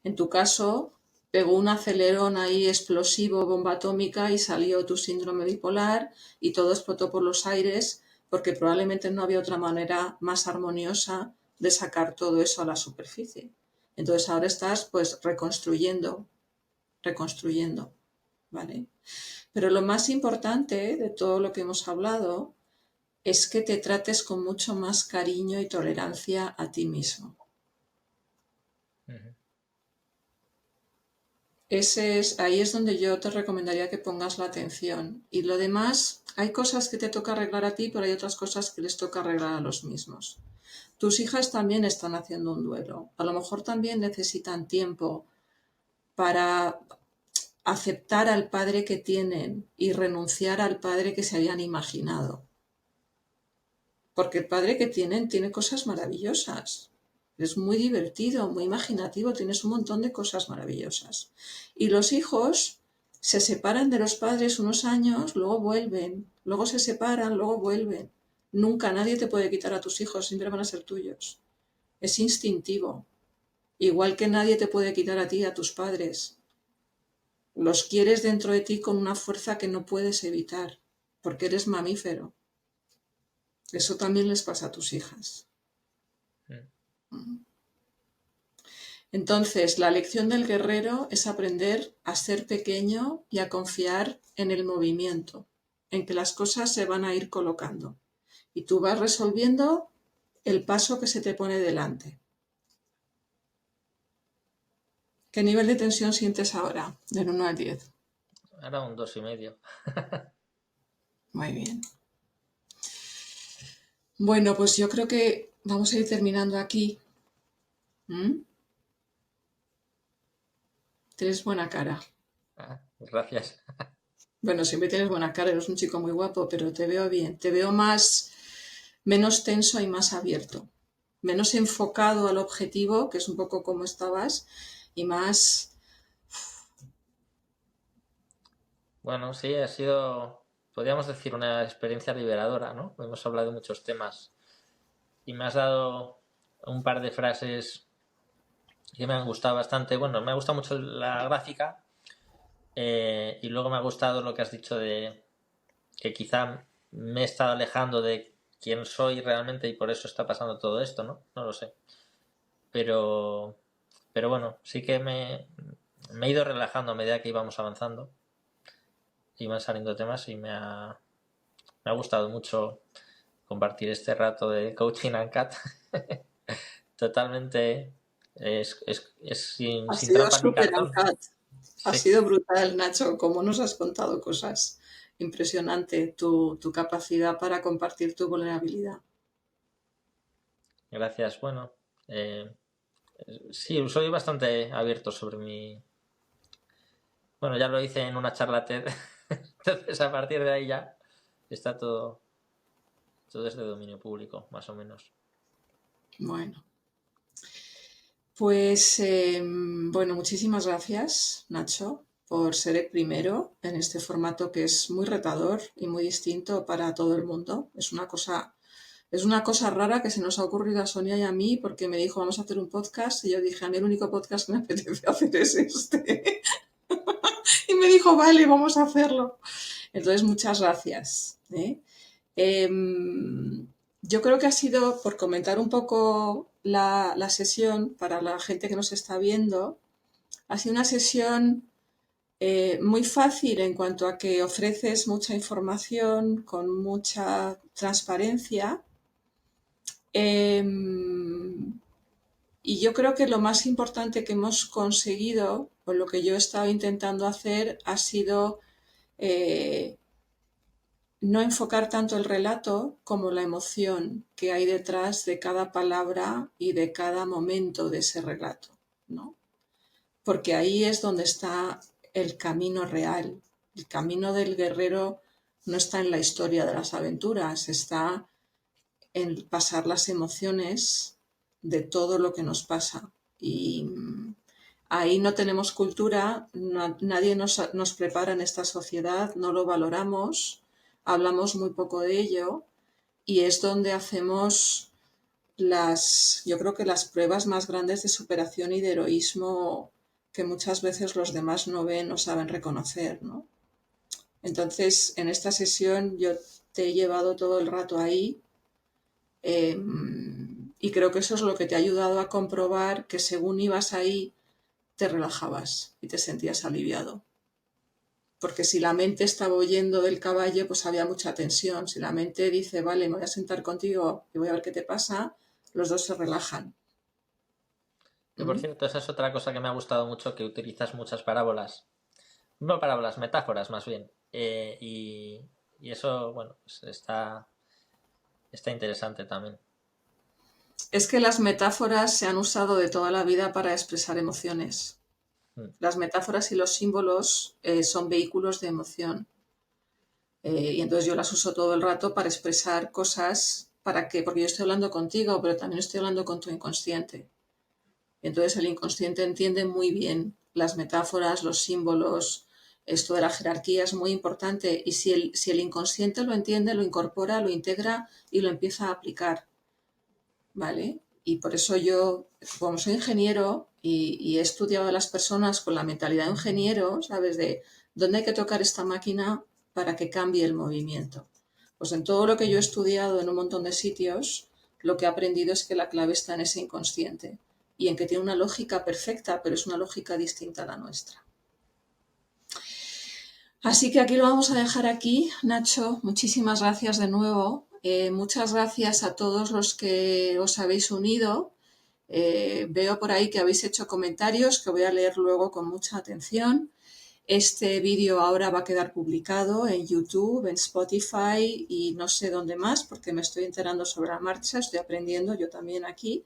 En tu caso, pegó un acelerón ahí explosivo, bomba atómica, y salió tu síndrome bipolar y todo explotó por los aires porque probablemente no había otra manera más armoniosa de sacar todo eso a la superficie. Entonces ahora estás pues reconstruyendo, ¿vale? Pero lo más importante de todo lo que hemos hablado es que te trates con mucho más cariño y tolerancia a ti mismo. ujú, Ahí es donde yo te recomendaría que pongas la atención. Y lo demás, hay cosas que te toca arreglar a ti, pero hay otras cosas que les toca arreglar a los mismos. Tus hijas también están haciendo un duelo. A lo mejor también necesitan tiempo para aceptar al padre que tienen y renunciar al padre que se habían imaginado. Porque el padre que tienen tiene cosas maravillosas. Es muy divertido, muy imaginativo, tienes un montón de cosas maravillosas. Y los hijos se separan de los padres unos años, luego vuelven, luego se separan, luego vuelven. Nunca nadie te puede quitar a tus hijos, siempre van a ser tuyos. Es instintivo. Igual que nadie te puede quitar a ti a tus padres. Los quieres dentro de ti con una fuerza que no puedes evitar, porque eres mamífero. Eso también les pasa a tus hijas. mm. Entonces, la lección del guerrero es aprender a ser pequeño y a confiar en el movimiento, en que las cosas se van a ir colocando. Y tú vas resolviendo el paso que se te pone delante. ¿Qué nivel de tensión sientes ahora? Del 1 al 10. Ahora un 2,5. Muy bien. Bueno, pues yo creo que vamos a ir terminando aquí. ¿Mm? Tienes buena cara. Gracias. Bueno, siempre tienes buena cara, eres un chico muy guapo, pero te veo bien. Te veo menos tenso y más abierto. Menos enfocado al objetivo, que es un poco como estabas, y más... Bueno, sí, ha sido, podríamos decir, una experiencia liberadora, ¿no? Hemos hablado de muchos temas y me has dado un par de frases que me han gustado bastante. Bueno, me ha gustado mucho la gráfica y luego me ha gustado lo que has dicho de que quizá me he estado alejando de quién soy realmente y por eso está pasando todo esto, ¿no? No lo sé. Pero, pero bueno, sí que me he ido relajando a medida que íbamos avanzando y van saliendo temas y me ha gustado mucho compartir este rato de coaching and cat. Totalmente Ha sin sido trampa ni súper cartón. uncut. Ha Sí, sido brutal, Nacho, cómo nos has contado cosas. Impresionante tu capacidad para compartir tu vulnerabilidad. gracias. Bueno, eh, sí, soy bastante abierto sobre mi... Bueno, ya lo hice en una charla TED. Entonces, a partir de ahí ya está todo es de dominio público, más o menos. Bueno, pues bueno, muchísimas gracias, Nacho, por ser el primero en este formato que es muy retador y muy distinto para todo el mundo. Es una cosa rara que se nos ha ocurrido a Sonia y a mí porque me dijo vamos a hacer un podcast y yo dije a mí el único podcast que me apetece hacer es este. Y me dijo vale, vamos a hacerlo. Entonces muchas gracias. ¿Eh? Yo creo que ha sido, por comentar un poco la sesión para la gente que nos está viendo, ha sido una sesión muy fácil en cuanto a que ofreces mucha información con mucha transparencia. Eh, y yo creo que lo más importante que hemos conseguido, o lo que yo he estado intentando hacer, ha sido eh, no enfocar tanto el relato como la emoción que hay detrás de cada palabra y de cada momento de ese relato, ¿no? Porque ahí es donde está el camino real. El camino del guerrero no está en la historia de las aventuras, está en pasar las emociones de todo lo que nos pasa. Y ahí no tenemos cultura, nadie nos prepara en esta sociedad, no lo valoramos, hablamos muy poco de ello y es donde hacemos yo creo que las pruebas más grandes de superación y de heroísmo que muchas veces los demás no ven o saben reconocer, ¿no? Entonces, en esta sesión yo te he llevado todo el rato ahí y creo que eso es lo que te ha ayudado a comprobar que según ibas ahí te relajabas y te sentías aliviado. Porque si la mente estaba huyendo del caballo, pues había mucha tensión. Si la mente dice, vale, me voy a sentar contigo y voy a ver qué te pasa, los dos se relajan. Que por ¿Mm? cierto, esa es otra cosa que me ha gustado mucho, que utilizas muchas parábolas. No parábolas, metáforas más bien. Y eso, bueno, pues está interesante también. Es que las metáforas se han usado de toda la vida para expresar emociones. Mm. Las metáforas y los símbolos son vehículos de emoción. Y entonces yo las uso todo el rato para expresar cosas, porque yo estoy hablando contigo, pero también estoy hablando con tu inconsciente. Entonces el inconsciente entiende muy bien las metáforas, los símbolos, esto de la jerarquía es muy importante y si el inconsciente lo entiende, lo incorpora, lo integra y lo empieza a aplicar, ¿vale? Y por eso yo, como soy ingeniero y he estudiado a las personas con la mentalidad de ingeniero, ¿sabes? De dónde hay que tocar esta máquina para que cambie el movimiento. Pues en todo lo que yo he estudiado en un montón de sitios, lo que he aprendido es que la clave está en ese inconsciente y en que tiene una lógica perfecta, pero es una lógica distinta a la nuestra. Así que aquí lo vamos a dejar aquí, Nacho. Muchísimas gracias de nuevo. Muchas gracias a todos los que os habéis unido Veo por ahí que habéis hecho comentarios que voy a leer luego con mucha atención. Este vídeo ahora va a quedar publicado en YouTube, en Spotify y no sé dónde más porque me estoy enterando sobre la marcha, estoy aprendiendo yo también aquí.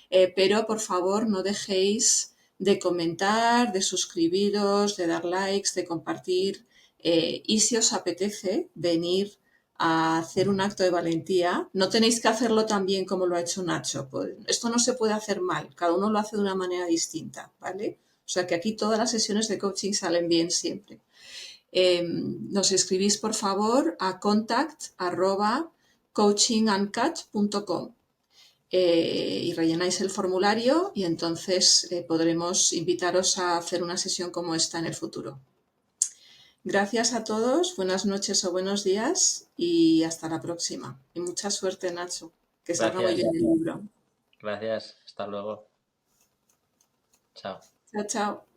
Pero por favor no dejéis de comentar, de suscribiros, de dar likes, de compartir. Y si os apetece venir a hacer un acto de valentía, no tenéis que hacerlo tan bien como lo ha hecho Nacho. Pues esto no se puede hacer mal, cada uno lo hace de una manera distinta, ¿vale? O sea que aquí todas las sesiones de coaching salen bien siempre. Nos escribís por favor a contact@coachingandcat.com y rellenáis el formulario y entonces podremos invitaros a hacer una sesión como esta en el futuro. Gracias a todos, buenas noches o buenos días y hasta la próxima. Y mucha suerte, Nacho, que salga muy Gracias, bien el libro. gracias. Hasta luego. Chao. Chao, chao.